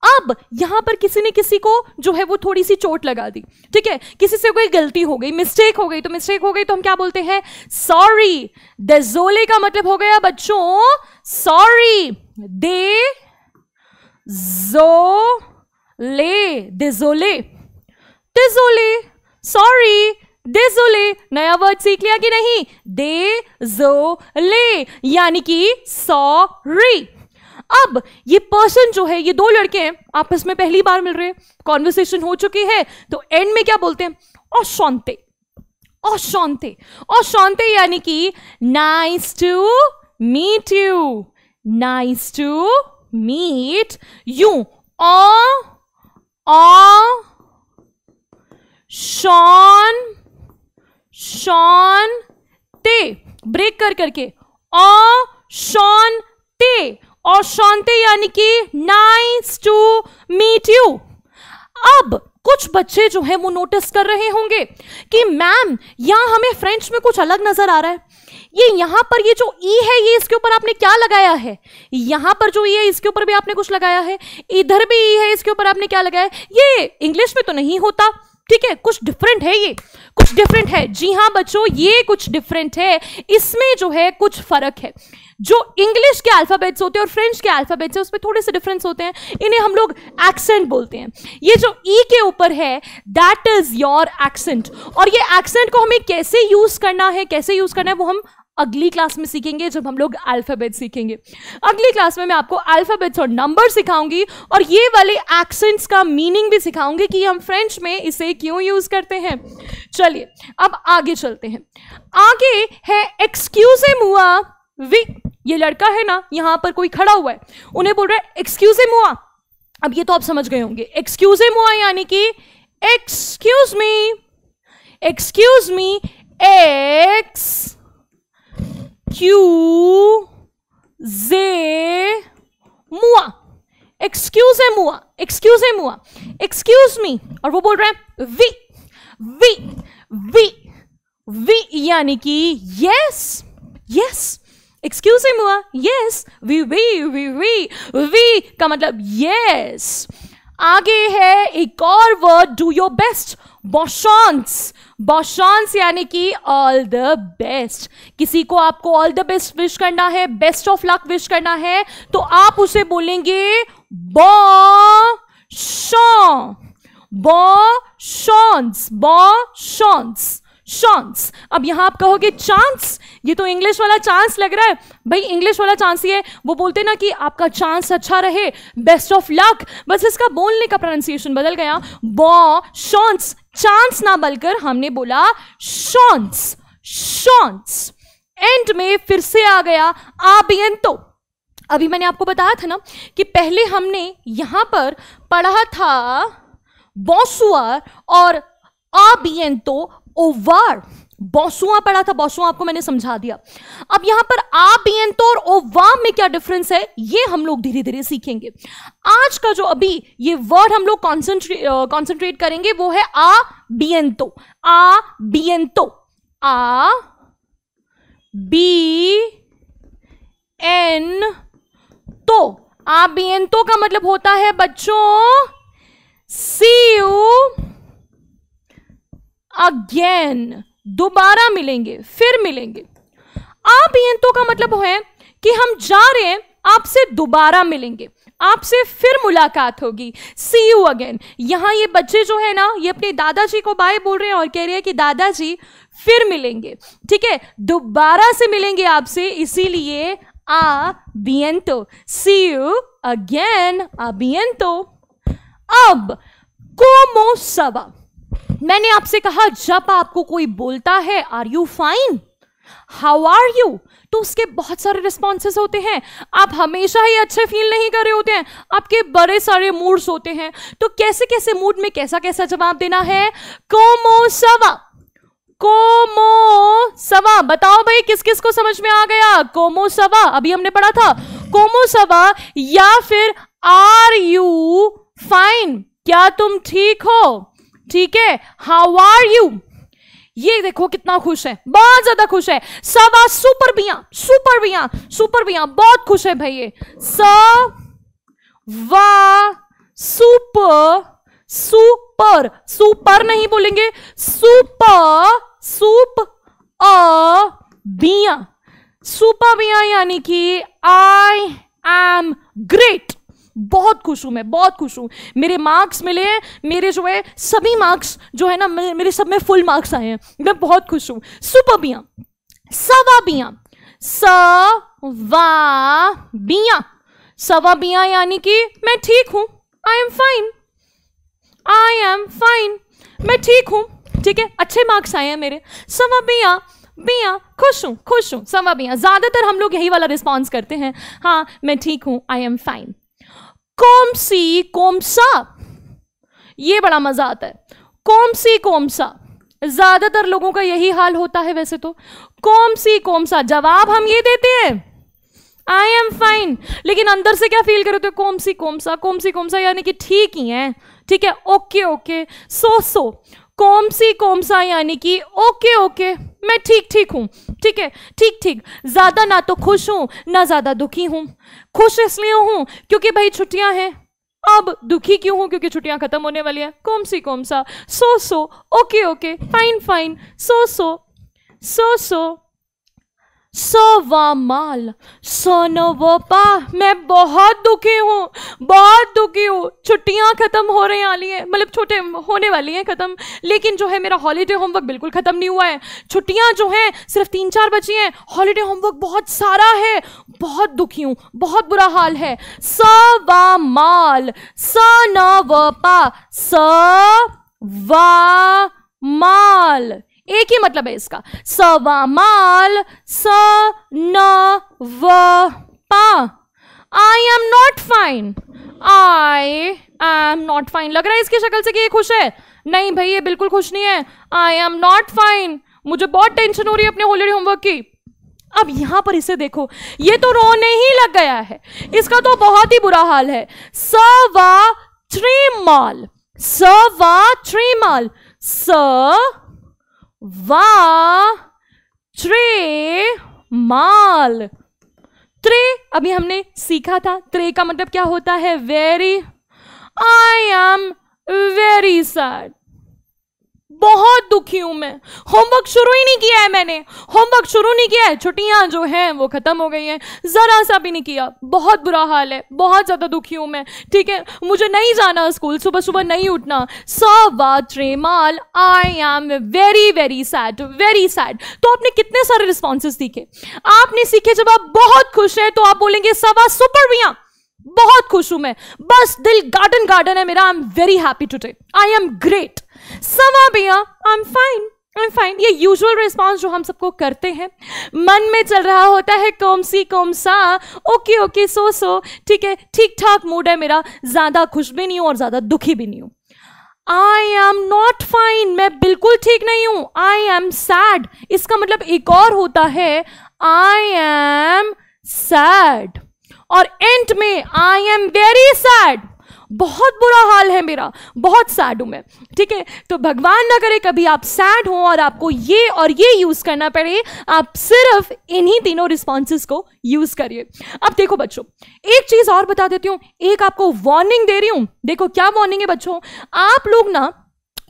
अब यहां पर किसी ने किसी को जो है वो थोड़ी सी चोट लगा दी, ठीक है, किसी से कोई गलती हो गई, मिस्टेक हो गई तो हम क्या बोलते हैं, सॉरी। डेजोले का मतलब हो गया बच्चों सॉरी, डेजोले सॉरी, डेजोले। नया वर्ड सीख लिया कि नहीं, डेजोले यानी कि सॉरी। अब ये पर्सन जो है, ये दो लड़के हैं, आपस में पहली बार मिल रहे हैं, कॉन्वर्सेशन हो चुकी है, तो एंड में क्या बोलते हैं, औशांते यानी कि नाइस टू मीट यू। शॉन ते, ब्रेक करके और शांते यानी कि नाइस टू मीट यू। अब कुछ बच्चे जो हैं वो नोटिस कर रहे होंगे कि मैम यहां हमें फ्रेंच में कुछ अलग नजर आ रहा है, ये यहां पर ये जो ई है ये इसके ऊपर आपने क्या लगाया है, यहां पर जो ई है इसके ऊपर भी आपने कुछ लगाया है, इधर भी ई है इसके ऊपर आपने क्या लगाया है, ये इंग्लिश में तो नहीं होता, ठीक है, कुछ डिफरेंट है, ये कुछ डिफरेंट है। जी हाँ बच्चों, ये कुछ डिफरेंट है, इसमें जो है कुछ फर्क है। जो इंग्लिश के अल्फाबेट्स होते हैं और फ्रेंच के अल्फाबेट्स है उसमें थोड़े से डिफरेंस होते हैं, इन्हें हम लोग एक्सेंट बोलते हैं। ये जो ई के ऊपर है दैट इज योर एक्सेंट, और ये एक्सेंट को हमें कैसे यूज करना है वो हम अगली क्लास में सीखेंगे, जब हम लोग अल्फाबेट सीखेंगे। अगली क्लास में मैं आपको अल्फाबेट्स और नंबर सिखाऊंगी और ये वाले एक्सेंट्स का मीनिंग भी सिखाऊंगी कि हम फ्रेंच में इसे क्यों यूज करते हैं। चलिए अब आगे चलते हैं। आगे है एक्सक्यूज़े-मुआ वी। ये लड़का है ना, यहां पर कोई खड़ा हुआ है, उन्हें बोल रहा है एक्सक्यूज़े-मुआ। अब ये तो आप समझ गए होंगे, एक्सक्यूज़े-मुआ यानी कि एक्सक्यूज मी, एक्सक्यूज़े-मुआ, एक्सक्यूज मी, और वो बोल रहा है यानी कि यस, यस। एक्सक्यूज मी मुआ, यस। वी का मतलब यस। आगे है एक और वर्ड, डू योर बेस्ट, बॉशॉन्स। बॉशॉन्स यानी कि ऑल द बेस्ट। किसी को आपको ऑल द बेस्ट विश करना है, बेस्ट ऑफ लक विश करना है, तो आप उसे बोलेंगे बॉशॉन, बॉशॉन्स, बॉशॉन्स, शॉन्स। अब यहां आप कहोगे चांस, ये तो इंग्लिश वाला चांस लग रहा है। भाई इंग्लिश वाला चांस ही है, वो बोलते ना कि आपका चांस अच्छा रहे, बेस्ट ऑफ लक, बस इसका बोलने का प्रोनाउंसिएशन बदल गया, बॉशॉन्स। चांस ना बोलकर हमने बोला शॉन्स, शॉन्स। एंड में फिर से आ गया आबियंतो। अभी मैंने आपको बताया था ना कि पहले हमने यहां पर पढ़ा था बॉसुआर और आबियंतो ओवार। बॉसुआ पढ़ा था, बॉसुआ आपको मैंने समझा दिया। अब यहां पर आबियंतो और ओवा में क्या डिफरेंस है ये हम लोग धीरे धीरे सीखेंगे। आज का जो अभी ये वर्ड हम लोग कॉन्सेंट्रेट करेंगे वो है आबियंतो। आबियंतो, आ बी एन तो। आबियंतो का मतलब होता है बच्चों सी यू अगेन, दोबारा मिलेंगे, फिर मिलेंगे। आबियंतो का मतलब है कि हम जा रहे हैं, आपसे दोबारा मिलेंगे, आपसे फिर मुलाकात होगी, सी यू अगेन। यहां ये बच्चे जो है ना, ये अपने दादाजी को बाय बोल रहे हैं और कह रहे हैं कि दादाजी फिर मिलेंगे, ठीक है, दोबारा से मिलेंगे आपसे, इसीलिए आबियंतो, सी यू अगेन, आबियंतो। अब कोमो सवा, मैंने आपसे कहा जब आपको कोई बोलता है are you fine, how are you, तो उसके बहुत सारे रिस्पॉन्सेस होते हैं। आप हमेशा ही अच्छे फील नहीं कर रहे होते हैं, आपके बड़े सारे मूड्स होते हैं, तो कैसे कैसे मूड में कैसा कैसा जवाब देना है। कोमो सवा, कोमो सवा। बताओ भाई किस किस को समझ में आ गया कोमो सवा? अभी हमने पढ़ा था कोमो सवा या फिर आर यू फाइन, क्या तुम ठीक हो, ठीक है, हाउ आर यू। ये देखो कितना खुश है, बहुत ज्यादा खुश है। सवा सुपर बिया, सुपर बिया, सुपर बिया, बहुत खुश है भाई ये। स वा सुपर, सुपर, सुपर नहीं बोलेंगे, सुपर, सुप अ बिया, सुपर बिया यानी कि आई एम ग्रेट, बहुत खुश हूं मैं, बहुत खुश हूं, मेरे मार्क्स मिले हैं, मेरे जो है सभी मार्क्स जो है ना मेरे सब में फुल मार्क्स आए हैं, मैं बहुत खुश हूं। सुपर बिया, सवा बिया, सवा बिया, सवा बिया यानी कि मैं ठीक हूं, आई am fine, I am fine, मैं ठीक हूं, ठीक है, अच्छे मार्क्स आए हैं मेरे। सवा बिया, बिया, खुश हूं, खुश हूं, सवा बिया। ज्यादातर हम लोग यही वाला रिस्पॉन्स करते हैं, हाँ मैं ठीक हूं, आई एम फाइन। कोमसी कोमसा, ये बड़ा मजा आता है। कोमसी कोमसा, ज्यादातर लोगों का यही हाल होता है वैसे तो। कोमसी कोमसा, जवाब हम ये देते हैं आई एम फाइन, लेकिन अंदर से क्या फील करते हो? कोमसी कोमसा, कोमसी कोमसा यानी कि ठीक ही है, ठीक है, ओके ओके, सो सो। कोमसी कोमसा यानी कि ओके ओके, मैं ठीक ठीक हूं, ठीक है, ठीक ठीक, ज्यादा ना तो खुश हूं ना ज्यादा दुखी हूं। खुश इसलिए हूं क्योंकि भाई छुट्टियां हैं, अब दुखी क्यों हूं? क्योंकि छुट्टियां खत्म होने वाली हैं। कोमसी कोमसा, सो सो, ओके ओके, फाइन फाइन, सो सो, सो सो। सवा माल, सोनोवोपा, मैं बहुत दुखी हूँ, बहुत दुखी हूँ, छुट्टियाँ खत्म हो रही वाली हैं, मतलब छोटे होने वाली हैं खत्म, लेकिन जो है मेरा हॉलीडे होमवर्क बिल्कुल खत्म नहीं हुआ है। छुट्टियाँ जो हैं सिर्फ 3-4 बची हैं, हॉलीडे होमवर्क बहुत सारा है, बहुत दुखी हूँ, बहुत बुरा हाल है। सवा माल, सोनोवोपा, सवा माल, एक ही मतलब है इसका, सवा माल, स न व पा। I am not fine, I am not fine. लग रहा है इसकी शक्ल से कि ये खुश है, नहीं भाई ये बिल्कुल खुश नहीं है। आई एम नॉट फाइन, मुझे बहुत टेंशन हो रही है अपने हॉलीडे होमवर्क की। अब यहां पर इसे देखो, ये तो रोने ही लग गया है, इसका तो बहुत ही बुरा हाल है। सवा त्रिमाल, सवा त्रिमाल, स वा ट्रे माल। ट्रे अभी हमने सीखा था, ट्रे का मतलब क्या होता है? Very. I am very sad, बहुत दुखी हूं मैं। होमवर्क शुरू ही नहीं किया है मैंने, होमवर्क शुरू नहीं किया है, छुट्टियां जो हैं वो खत्म हो गई हैं, जरा सा भी नहीं किया, बहुत बुरा हाल है, बहुत ज्यादा दुखी हूं मैं। ठीक है, मुझे नहीं जाना स्कूल, सुबह सुबह नहीं उठना। ट्रेमाल, I am very very sad, very sad. तो आपने कितने सारे रिस्पॉन्सेस सीखे? आपने सीखे जब आप बहुत खुश है तो आप बोलेंगे सवा सुपर भैया, बहुत खुश हूं मैं, बस दिल गार्डन गार्डन है मेरा, आई am very happy today, I am great. सवा भैया, आई am fine, I am fine. ये यूजुअल रिस्पॉन्स जो हम सबको करते हैं। मन में चल रहा होता है कोमसी कोमसा, ओके ओके सो सो, ठीक है, ठीक ठाक मूड है मेरा, ज्यादा खुश भी नहीं हूं और ज्यादा दुखी भी नहीं हूं। आई एम नॉट फाइन, मैं बिल्कुल ठीक नहीं हूं। आई एम सैड, इसका मतलब एक और होता है आई एम सैड, और एंड में आई एम वेरी सैड, बहुत बुरा हाल है मेरा, बहुत सैड हूं मैं। ठीक है, तो भगवान ना करे कभी आप सैड हो और आपको ये और ये यूज करना पड़े, आप सिर्फ इन्हीं तीनों रिस्पॉन्सेस को यूज करिए। अब देखो बच्चों, एक चीज और बता देती हूं, एक आपको वार्निंग दे रही हूं। देखो क्या वार्निंग है बच्चों, आप लोग ना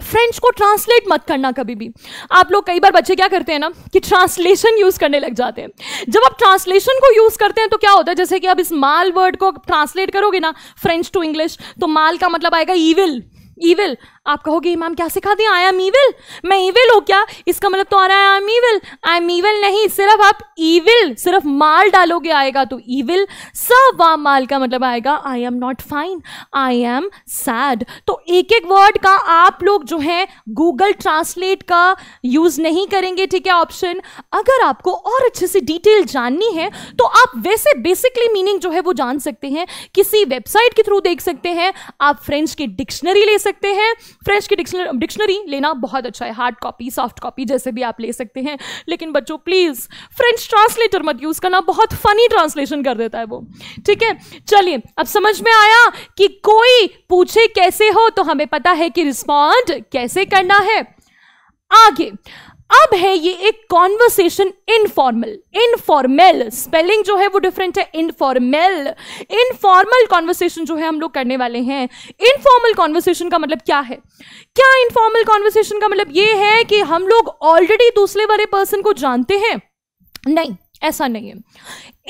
फ्रेंच को ट्रांसलेट मत करना कभी भी। आप लोग कई बार बच्चे क्या करते हैं ना कि ट्रांसलेशन यूज करने लग जाते हैं। जब आप ट्रांसलेशन को यूज करते हैं तो क्या होता है, जैसे कि आप इस माल वर्ड को ट्रांसलेट करोगे ना फ्रेंच टू इंग्लिश, तो माल का मतलब आएगा ईविल। ईविल, आप कहोगे इमाम क्या सिखा दिया, आई एम ईविल, मैं ईविल हो क्या? इसका मतलब तो आ रहा है I am evil. I am evil नहीं, सिर्फ आप ईविल, सिर्फ माल डालोगे आएगा तो ईविल। सवा माल का मतलब आएगा I am not fine, I am sad. तो एक एक वर्ड का आप लोग जो है गूगल ट्रांसलेट का यूज नहीं करेंगे, ठीक है, ऑप्शन। अगर आपको और अच्छे से डिटेल जाननी है तो आप वैसे बेसिकली मीनिंग जो है वो जान सकते हैं, किसी वेबसाइट के थ्रू देख सकते हैं, आप फ्रेंच की डिक्शनरी ले सकते हैं। फ्रेंच की डिक्शनरी लेना बहुत अच्छा है, हार्ड कॉपी सॉफ्ट कॉपी जैसे भी आप ले सकते हैं। लेकिन बच्चों प्लीज फ्रेंच ट्रांसलेटर मत यूज करना, बहुत फनी ट्रांसलेशन कर देता है वो। ठीक है, चलिए अब समझ में आया कि कोई पूछे कैसे हो तो हमें पता है कि रिस्पॉन्ड कैसे करना है। आगे अब है ये एक कॉन्वर्सेशन इनफॉर्मल। इनफॉर्मल स्पेलिंग जो है वो डिफरेंट है, इनफॉर्मल। इनफॉर्मल कॉन्वर्सेशन जो है हम लोग करने वाले हैं। इनफॉर्मल कॉन्वर्सेशन का मतलब क्या है? क्या इनफॉर्मल कॉन्वर्सेशन का मतलब ये है कि हम लोग ऑलरेडी दूसरे वाले पर्सन को जानते हैं? नहीं, ऐसा नहीं है।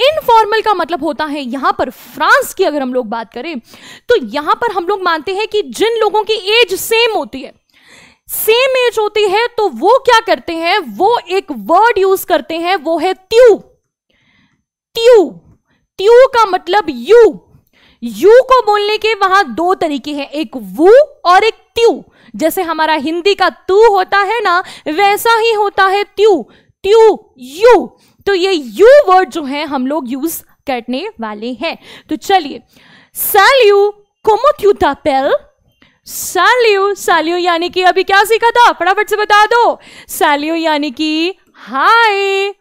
इनफॉर्मल का मतलब होता है, यहां पर फ्रांस की अगर हम लोग बात करें तो यहां पर हम लोग मानते हैं कि जिन लोगों की एज सेम होती है, सेम एज होती है, तो वो क्या करते हैं, वो एक वर्ड यूज करते हैं, वो है त्यू। त्यू, त्यू का मतलब यू। यू को बोलने के वहां दो तरीके हैं, एक वू और एक त्यू। जैसे हमारा हिंदी का तू होता है ना, वैसा ही होता है त्यू। त्यू, यू। तो ये यू वर्ड जो है हम लोग यूज करने वाले हैं। तो चलिए, सैल्यू कोमो त्यू तापेल। सैल्यू, सैल्यू यानी कि अभी क्या सीखा था, फटाफट से बता दो। सैल्यू यानी कि हाय।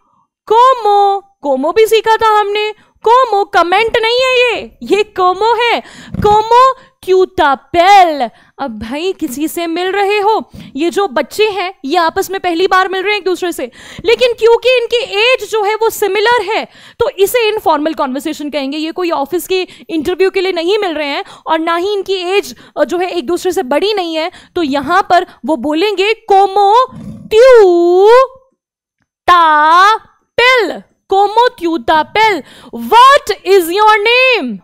कोमो, कोमो भी सीखा था हमने। कोमो कमेंट नहीं है, ये कोमो है। कोमो क्यू तापेल। अब भाई किसी से मिल रहे हो, ये जो बच्चे हैं ये आपस में पहली बार मिल रहे हैं एक दूसरे से, लेकिन क्योंकि इनकी एज जो है वो सिमिलर है तो इसे इनफॉर्मल कॉन्वर्सेशन कहेंगे। ये कोई ऑफिस की इंटरव्यू के लिए नहीं मिल रहे हैं और ना ही इनकी एज जो है एक दूसरे से बड़ी नहीं है, तो यहां पर वो बोलेंगे कोमो त्यू तापेल। कोमो त्यू तापेल। What is your name?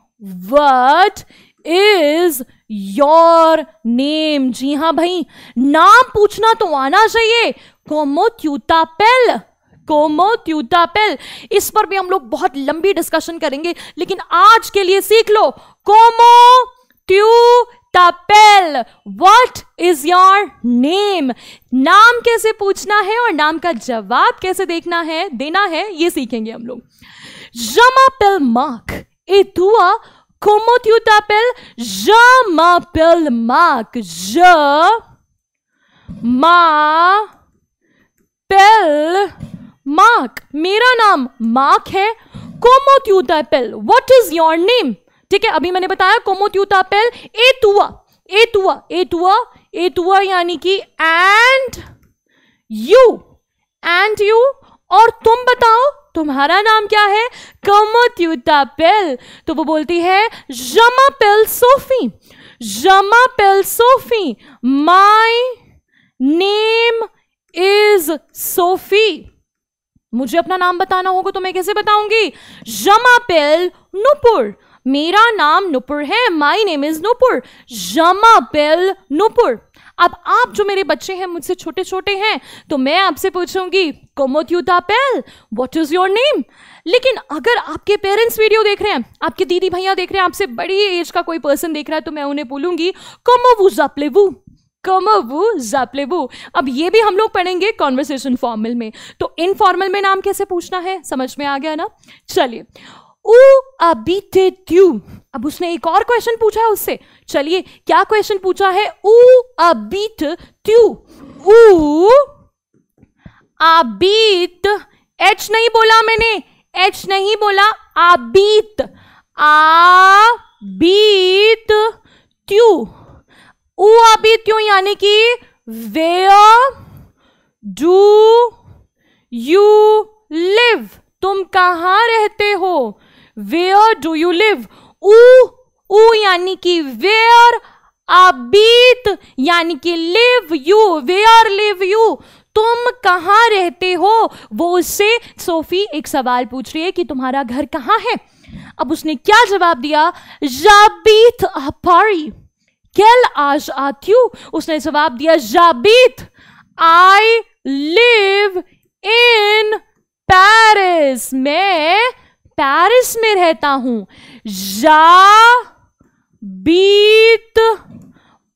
What is your name? जी हाँ भाई, नाम पूछना तो आना चाहिए। कोमो त्यू तापेल, कोमो त्यू तापेल। इस पर भी हम लोग बहुत लंबी डिस्कशन करेंगे, लेकिन आज के लिए सीख लो कोमो त्यू तापेल। What is your name? नाम कैसे पूछना है और नाम का जवाब कैसे देना है ये सीखेंगे हम लोग। Je m'appelle Marc et toi comment tu t'appelles? Je m'appelle Marc. Je m'appelle Marc. मेरा नाम मार्क है। Comment tu t'appelles? What is your name? ठीक है, अभी मैंने बताया Comment tu t'appelles? Et toi, et toi, et toi, et toi यानी कि and you, and you और तुम बताओ तुम्हारा नाम क्या है? Comment you t'appelles? तो वो बोलती है Je m'appelle Sophie. Je m'appelle Sophie. My name is Sophie. मुझे अपना नाम बताना होगा तो मैं कैसे बताऊंगी? Je m'appelle Nupur. मेरा नाम नुपुर है. My name is Nupur. Je m'appelle Nupur. अब आप जो मेरे बच्चे हैं, मुझसे छोटे छोटे हैं, तो मैं आपसे पूछूंगी Comment tu t'appelles? What is your name? लेकिन अगर आपके पेरेंट्स वीडियो देख रहे हैं, आपके दीदी भैया देख रहे हैं, आपसे बड़ी एज का कोई पर्सन देख रहा है, तो मैं उन्हें बोलूंगी Comment vous appelez-vous? Comment vous appelez-vous? अब ये भी हम लोग पढ़ेंगे कॉन्वर्सेशन फॉर्मल में. तो इनफॉर्मल में नाम कैसे पूछना है, समझ में आ गया ना? चलिए, Où habites-tu? अब उसने एक और क्वेश्चन पूछा है उससे. चलिए, क्या क्वेश्चन पूछा है? Où habites-tu? Où habite, H नहीं बोला मैंने, H नहीं बोला, habite, habite-tu. Où habites-tu यानी कि where do you live? तुम कहाँ रहते हो? Where do you live? ऊ यानी कि where, habit यानी कि live you, where live you? तुम कहाँ रहते हो? वो उससे सोफी एक सवाल पूछ रही है कि तुम्हारा घर कहाँ है. अब उसने क्या जवाब दिया? J'habite à Paris. Quel âge as-tu? उसने जवाब दिया J'habite, I live in Paris. मैं पेरिस में रहता हूं. J'habite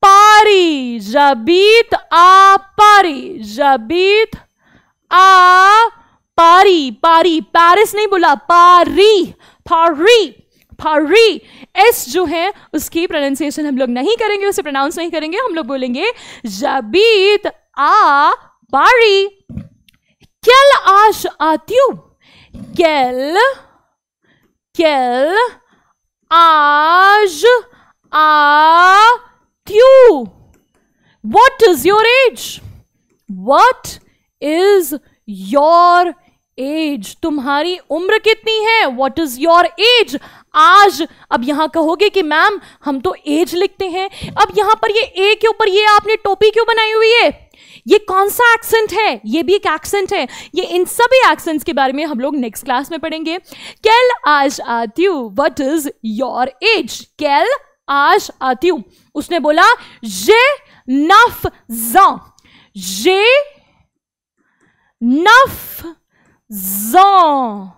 Paris. J'habite à Paris. J'habite à Paris. Paris, Paris नहीं बोला, पारी, पारी, पारी. एस जो है उसकी प्रोनाउंसिएशन हम लोग नहीं करेंगे, उसे प्रोनाउंस नहीं करेंगे, हम लोग बोलेंगे J'habite à Paris. Quel âge as-tu? Quel âge as-tu? What is your age? What is your age? तुम्हारी उम्र कितनी है? What is your age? आज. अब यहां कहोगे कि मैम हम तो एज लिखते हैं. अब यहां पर ये ए के ऊपर ये आपने टोपी क्यों बनाई हुई है? ये कौन सा एक्सेंट है? ये भी एक एक्सेंट है. ये इन सभी एक्सेंट्स के बारे में हम लोग नेक्स्ट क्लास में पढ़ेंगे. Quel âge as-tu? What is your age? Quel âge as-tu? उसने बोला J'ai 9 ans. J'ai 9 ans.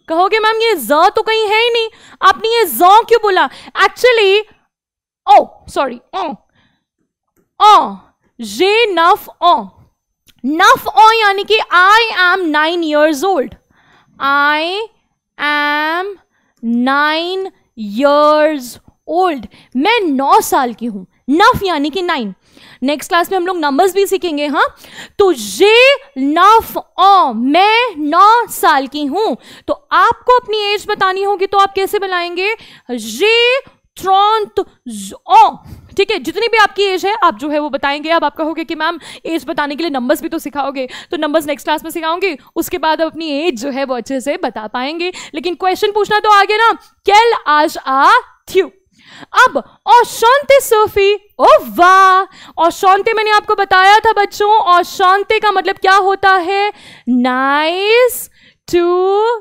कहोगे मैम ये ज तो कहीं है ही नहीं, आपने ये ज क्यों बोला? Actually sorry, J'ai 9 ans. 9 ans यानी कि I am 9 years old. I am 9 years old. मैं 9 साल की हूं. 9 यानी कि 9. नेक्स्ट क्लास में हम लोग नंबर्स भी सीखेंगे. हाँ, तो J'ai 9 ans, मैं 9 साल की हूं. तो आपको अपनी एज बतानी होगी, तो आप कैसे बनाएंगे? J'ai 30 ans. ठीक है, जितनी भी आपकी एज है आप जो है वो बताएंगे. अब आप कहोगे कि मैम एज बताने के लिए नंबर्स भी तो सिखाओगे, तो नंबर्स नेक्स्ट क्लास में सिखाऊंगी, उसके बाद अपनी एज जो है वो अच्छे से बता पाएंगे. लेकिन क्वेश्चन पूछना तो आगे ना. Quel âge as-tu? अब enchanté सोफी. ओ वाह, enchanté मैंने आपको बताया था बच्चों. enchanté का मतलब क्या होता है? Nice to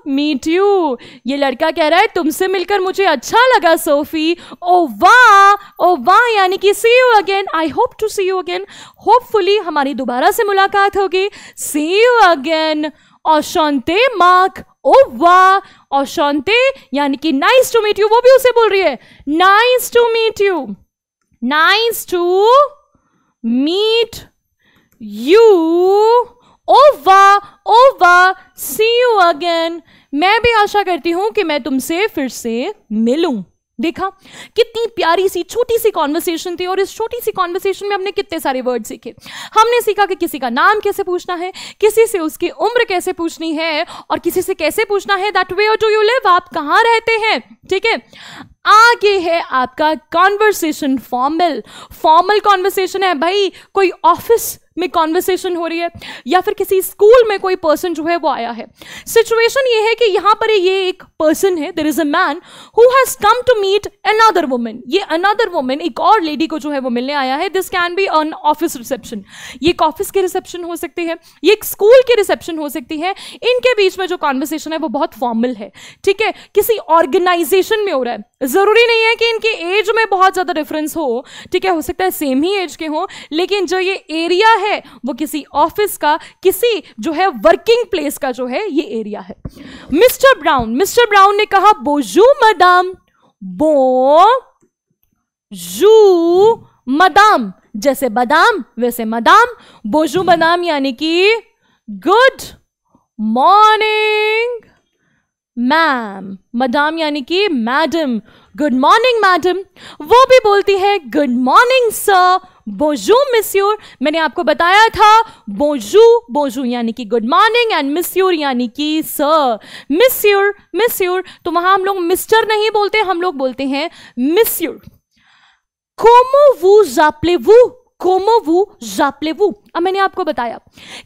meet you. ये लड़का कह रहा है तुमसे मिलकर मुझे अच्छा लगा सोफी. ओ वाह यानी कि see you again. I hope to see you again. Hopefully हमारी दोबारा से मुलाकात होगी. See you again. enchanté मार्क. ओ वाह, enchanté यानी कि नाइस टू मीट यू. वो भी उसे बोल रही है nice to meet you. Nice to meet you. ओवा, सी यू अगेन. मैं भी आशा करती हूं कि मैं तुमसे फिर से मिलूं. देखा कितनी प्यारी सी छोटी सी कॉन्वर्सेशन थी, और इस छोटी सी कॉन्वर्सेशन में हमने कितने सारे वर्ड सीखे. हमने सीखा कि किसी का नाम कैसे पूछना है, किसी से उसकी उम्र कैसे पूछनी है, और किसी से कैसे पूछना है that where do you live, आप कहाँ रहते हैं. ठीक है, आगे है आपका कॉन्वर्सेशन फॉर्मल. फॉर्मल कॉन्वर्सेशन है भाई. कोई ऑफिस में कॉन्वर्सेशन हो रही है, या फिर किसी स्कूल में कोई पर्सन जो है वो आया है। सिचुएशन ये है कि यहां पर ये एक पर्सन है, there is a man who has come to meet another woman. ये अनदर वुमन एक और लेडी को जो है वो मिलने आया है। This can be on office reception, ये एक ऑफिस की रिसेप्शन हो सकती है, ये एक स्कूल की रिसेप्शन हो सकती है। इनके बीच में जो कॉन्वर्सेशन है वो बहुत फॉर्मल है, ठीक है, किसी ऑर्गेनाइजेशन में हो रहा है। जरूरी नहीं है कि इनकी एज में बहुत ज्यादा डिफरेंस हो, ठीक है, हो सकता है सेम ही एज के हो, लेकिन जो ये एरिया है वो किसी ऑफिस का, किसी जो है वर्किंग प्लेस का जो है ये एरिया है। मिस्टर ब्राउन ने कहा बोजू मदाम, बोजू मदाम, जैसे बादाम वैसे मदाम, बोजू मदाम यानी कि गुड मॉर्निंग मैम, मदाम यानी कि मैडम, गुड मॉर्निंग मैडम। वो भी बोलती है गुड मॉर्निंग सर, बोजू मिस्यूर। मैंने आपको बताया था बोजू यानी कि गुड मॉर्निंग एंड मिस्यूर यानी कि सर। मिस्यूर तो वहां हम लोग मिस्टर नहीं बोलते, हम लोग बोलते हैं मिस्यूर। कोमो वू जाप्लेवू। अब मैंने आपको बताया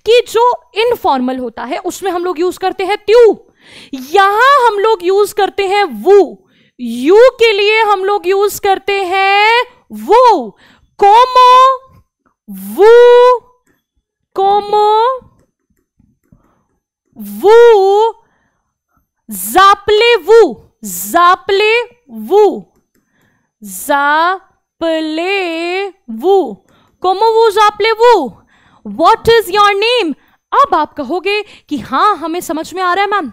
कि जो इनफॉर्मल होता है उसमें हम लोग यूज करते हैं त्यू, यहां हम लोग यूज करते हैं वू, यू के लिए हम लोग यूज करते हैं वो। कोमो वू जाप्लेवू। What is your name? अब आप कहोगे कि हाँ हमें समझ में आ रहा है मैम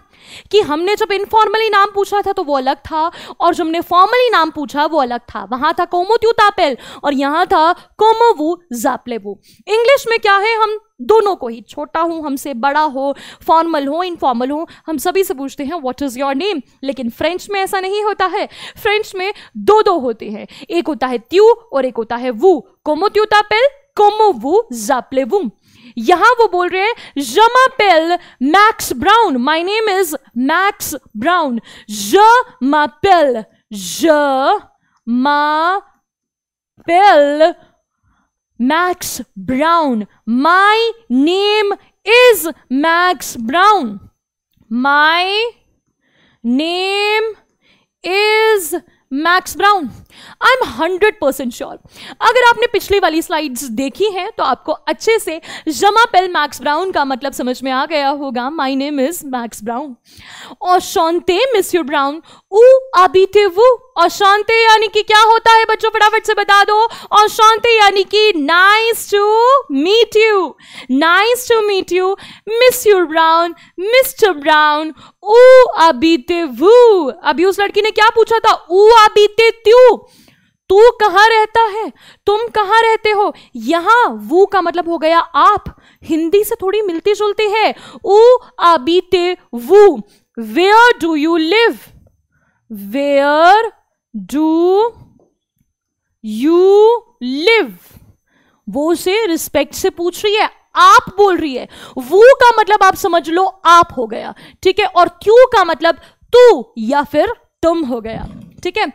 कि हमने जब इनफॉर्मली नाम पूछा था तो वो अलग था, और जब हमने फॉर्मली नाम पूछा वो अलग था। वहां था कोमो त्यू तापेल और यहां था कोमो वू जाप्लेवू। इंग्लिश में क्या है, हम दोनों को ही, छोटा हो हमसे बड़ा हो, फॉर्मल हो इनफॉर्मल हो, हम सभी से पूछते हैं व्हाट इज योर नेम। लेकिन फ्रेंच में ऐसा नहीं होता है, फ्रेंच में दो होते हैं, एक होता है त्यू और एक होता है वू। कोमो त्यू तापेल, कोमो वू जाप्लेवू। यहां वो बोल रहे हैं je m'appelle max brown, my name is max brown. je m'appelle max brown, my name is max brown, my name is max brown. I am 100% sure, अगर आपने पिछली वाली स्लाइड्स देखी हैं तो आपको अच्छे से je m'appelle मैक्स ब्राउन का मतलब समझ में आ गया होगा, my name is max brown. और शांते मिस्टर ब्राउन, ऊ अबीते वो। और शांते यानी कि क्या होता है बच्चों, फटाफट से बता दो। और शांते यानी कि nice to meet you, nice to meet you mister Brown, ऊ अबीते वो। अभी उस लड़की ने क्या पूछा था, ऊ अबीते त्यू, तू कहां रहता है, तुम कहां रहते हो। यहां वो का मतलब हो गया आप, हिंदी से थोड़ी मिलती जुलती है। ऊ अबीते वो, where do you live, where do you live. वो उसे रिस्पेक्ट से पूछ रही है, आप बोल रही है। वो का मतलब आप समझ लो आप हो गया, ठीक है, और क्यों का मतलब तू या फिर तुम हो गया, ठीक है।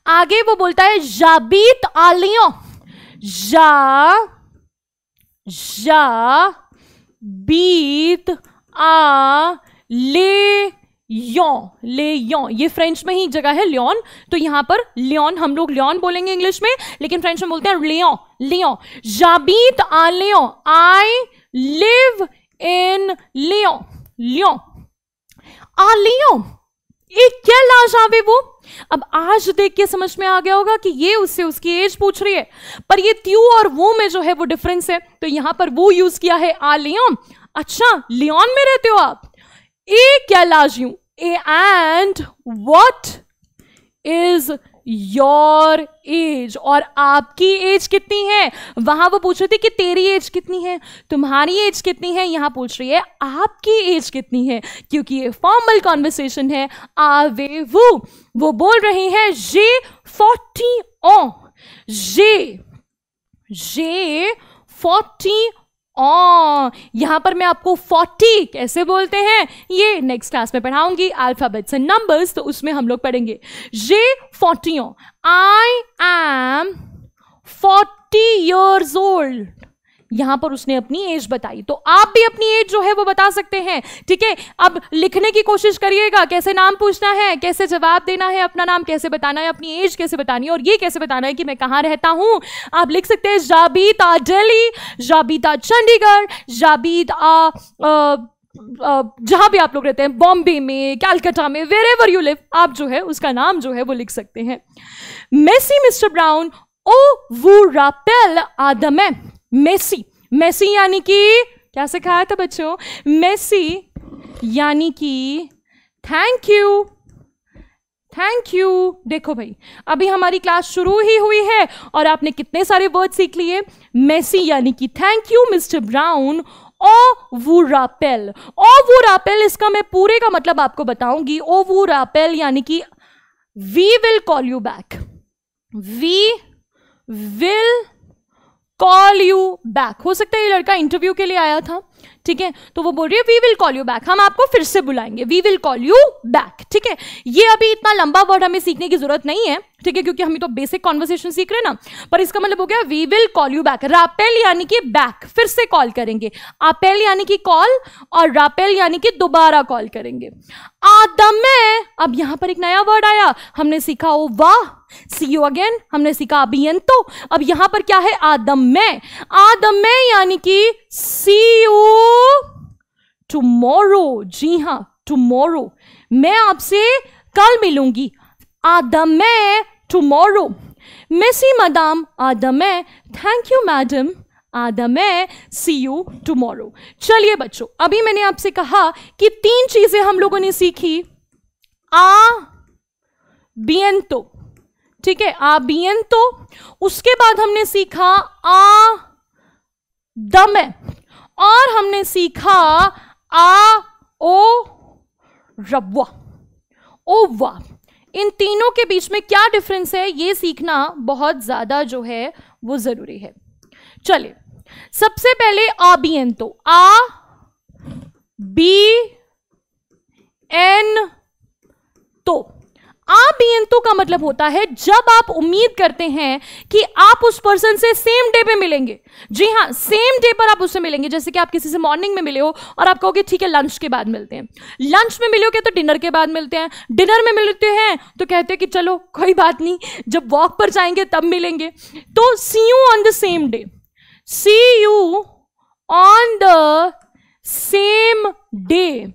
आगे वो बोलता है जाबीत आलियों, बीत आ ले यों, ये फ्रेंच में ही जगह है लियोन, तो यहां पर लियोन हम लोग लियोन बोलेंगे इंग्लिश में, लेकिन फ्रेंच में बोलते हैं लियों। जाबीत आ लियों, आई लिव इन लियों। आ लियों, एक क्या लाजावे वो। अब आज देख के समझ में आ गया होगा कि ये उससे उसकी एज पूछ रही है, पर ये त्यू और वो में जो है वो डिफरेंस है, तो यहां पर वो यूज किया है आ लियोन। अच्छा, लियोन में रहते हो आप। ए क्या लाजू, and what is your age, और आपकी एज कितनी है। वहां वो पूछ रही थी कि तेरी एज कितनी है, तुम्हारी एज कितनी है, यहां पूछ रही है आपकी एज कितनी है, क्योंकि ये फॉर्मल कॉन्वर्सेशन है। आवे वो बोल रही है जे 40 ans, जे 40 यहां पर मैं आपको 40 कैसे बोलते हैं ये नेक्स्ट क्लास में पढ़ाऊंगी, अल्फाबेट्स एंड नंबर्स, तो उसमें हम लोग पढ़ेंगे। जे 40 ans, I am 40 years old, यहां पर उसने अपनी एज बताई, तो आप भी अपनी एज जो है वो बता सकते हैं। ठीक है, अब लिखने की कोशिश करिएगा, कैसे नाम पूछना है, कैसे जवाब देना है, अपना नाम कैसे बताना है, अपनी एज कैसे बतानी है, और ये कैसे बताना है कि मैं कहां रहता हूं। आप लिख सकते हैं जाबीद आ दिल्ली, जाबीद आ चंडीगढ़, जाबीद आ जहां भी आप लोग रहते हैं, बॉम्बे में, कैलकाटा में, वेर एवर यू लिव, आप जो है उसका नाम जो है वो लिख सकते हैं। मेसी मिस्टर ब्राउन ओ वो रापेल आदमे। मेसी, मेसी यानी कि क्या सिखाया था बच्चों, मेसी यानी कि थैंक यू, थैंक यू। देखो भाई, अभी हमारी क्लास शुरू ही हुई है और आपने कितने सारे वर्ड सीख लिए। मेसी यानी कि थैंक यू मिस्टर ब्राउन ओ वो रापेल। ओ वो रापेल, इसका मैं पूरे का मतलब आपको बताऊंगी। ओ वो रापेल यानी कि we will call you back, we will call you back. हो सकता है ये लड़का इंटरव्यू के लिए आया था, ठीक है, तो वो बोल रही है we will call you back, हम आपको फिर से बुलाएंगे, we will call you back. ठीक है, ये अभी इतना लंबा वर्ड हमें सीखने की जरूरत नहीं है, ठीक है, क्योंकि हम तो बेसिक कॉन्वर्सेशन सीख रहे हैं ना, पर इसका मतलब हो गया we will call you back. रापेल यानी कि बैक, फिर से कॉल करेंगे, आपेल यानी कि कॉल, और रापेल यानी कि दोबारा कॉल करेंगे। आदमे, अब यहां पर एक नया वर्ड आया, हमने सीखा ओ वाह, सी यू अगेन, हमने सीखा अभियंतो, अब यहां पर क्या है आदमे। आदमे यानी कि सी यू टुमारो। जी हां, टुमारो, मैं आपसे कल मिलूंगी। आदमे टुमारो। मेसी मदाम आदमे, थैंक यू मैडम आदमे, सी यू टुमारो। चलिए बच्चों, अभी मैंने आपसे कहा कि 3 चीजें हम लोगों ने सीखी। आ बियंतो, ठीक है, आ बियंतो। उसके बाद हमने सीखा आ दमे, और हमने सीखा आ ओ रब्वा, ओ वाह। इन तीनों के बीच में क्या डिफरेंस है ये सीखना बहुत ज्यादा जो है वो जरूरी है। चलिए, सबसे पहले आबियंतो, आ बी एन तो। आबियंतो का मतलब होता है जब आप उम्मीद करते हैं कि आप उस पर्सन से सेम डे पे मिलेंगे। जी हाँ, सेम डे पर आप उससे मिलेंगे। जैसे कि आप किसी से मॉर्निंग में मिले हो और आप कहोगे ठीक है लंच के बाद मिलते हैं, लंच में मिलोगे तो डिनर के बाद मिलते हैं, डिनर में मिलते हैं तो कहते हैं कि चलो कोई बात नहीं, जब वॉक पर जाएंगे तब मिलेंगे। तो see you on the same day, see you on the same day,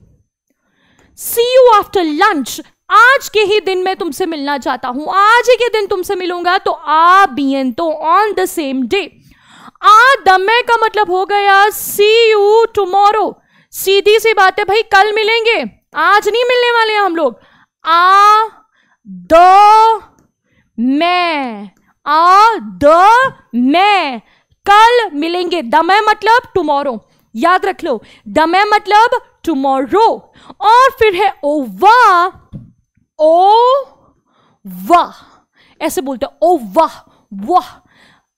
see you after lunch, आज के ही दिन मैं तुमसे मिलना चाहता हूं, आज ही के दिन तुमसे मिलूंगा, तो आ बियंतो ऑन द सेम डे। आ दमे का मतलब हो गया सी यू टुमारो। सीधी सी बात है भाई, कल मिलेंगे, आज नहीं मिलने वाले हैं हम लोग। आ द मैं, आ द मैं, कल मिलेंगे। दमे मतलब टुमारो, याद रख लो, दमे मतलब टुमारो। और फिर है ओ वाह, ओ वाह, ऐसे बोलते हैं ओ वाह, वाह,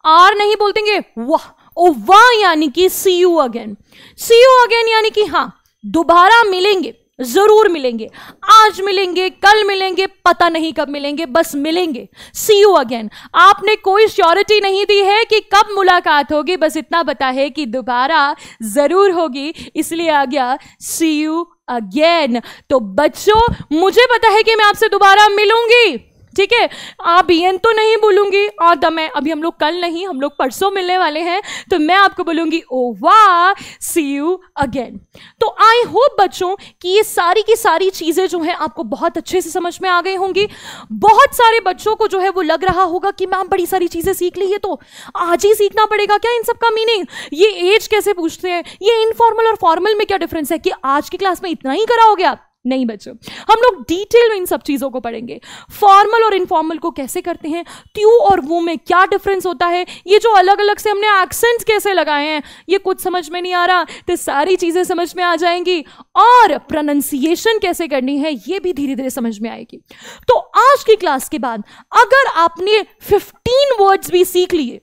आर नहीं बोलतेंगे, वाह। ओ वाह यानी कि see you again, see you again यानी कि हाँ दोबारा मिलेंगे, जरूर मिलेंगे, आज मिलेंगे, कल मिलेंगे, पता नहीं कब मिलेंगे, बस मिलेंगे। सी यू अगेन, आपने कोई श्योरिटी नहीं दी है कि कब मुलाकात होगी, बस इतना पता है कि दोबारा जरूर होगी, इसलिए आ गया सी यू अगेन। तो बच्चों, मुझे पता है कि मैं आपसे दोबारा मिलूंगी, ठीक है, आप बियन तो नहीं बोलूंगी, और दमे अभी हम लोग कल नहीं, हम लोग परसों मिलने वाले हैं, तो मैं आपको बोलूंगी ओ वाह, सी यू अगेन। तो आई होप बच्चों कि ये सारी की सारी चीजें जो हैं आपको बहुत अच्छे से समझ में आ गई होंगी। बहुत सारे बच्चों को जो है वो लग रहा होगा कि मैम बड़ी सारी चीजें सीख ली, ये तो आज ही सीखना पड़ेगा क्या इन सब का मीनिंग, ये एज कैसे पूछते हैं, ये इनफॉर्मल और फॉर्मल में क्या डिफरेंस है, कि आज की क्लास में इतना ही करा हो गया। नहीं बच्चों, हम लोग डिटेल में इन सब चीजों को पढ़ेंगे। फॉर्मल और इनफॉर्मल को कैसे करते हैं, त्यू और वो में क्या डिफरेंस होता है, ये जो अलग अलग से हमने एक्सेंट्स कैसे लगाए हैं, ये कुछ समझ में नहीं आ रहा तो सारी चीजें समझ में आ जाएंगी, और प्रोनाउंसिएशन कैसे करनी है ये भी धीरे धीरे समझ में आएगी। तो आज की क्लास के बाद अगर आपने 15 वर्ड्स भी सीख लिए,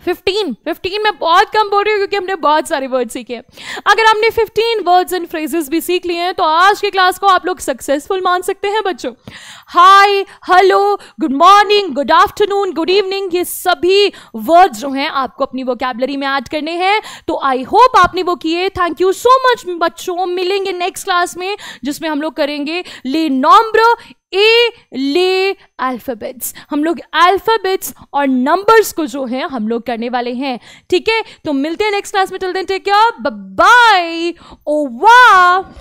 15 मैं बहुत कम बोल रही हूँ क्योंकि हमने बहुत सारे वर्ड सीखे हैं। अगर हमने 15 वर्ड्स एंड फ्रेजेस भी सीख लिए हैं तो आज की क्लास को आप लोग सक्सेसफुल मान सकते हैं बच्चों। Hi, hello, good morning, good afternoon, good evening, ये सभी वर्ड्स जो हैं आपको अपनी वोकैबुलरी में ऐड करने हैं। तो आई होप आपने वो किए। थैंक यू सो मच बच्चों। मिलेंगे नेक्स्ट क्लास में जिसमें हम लोग करेंगे ले नॉम्ब्र ए ले अल्फाबेट्स। हम लोग अल्फाबेट्स और नंबर्स को जो है हम लोग करने वाले हैं। ठीक है, तो मिलते हैं नेक्स्ट क्लास में। Till then take care, bye bye, ओवा।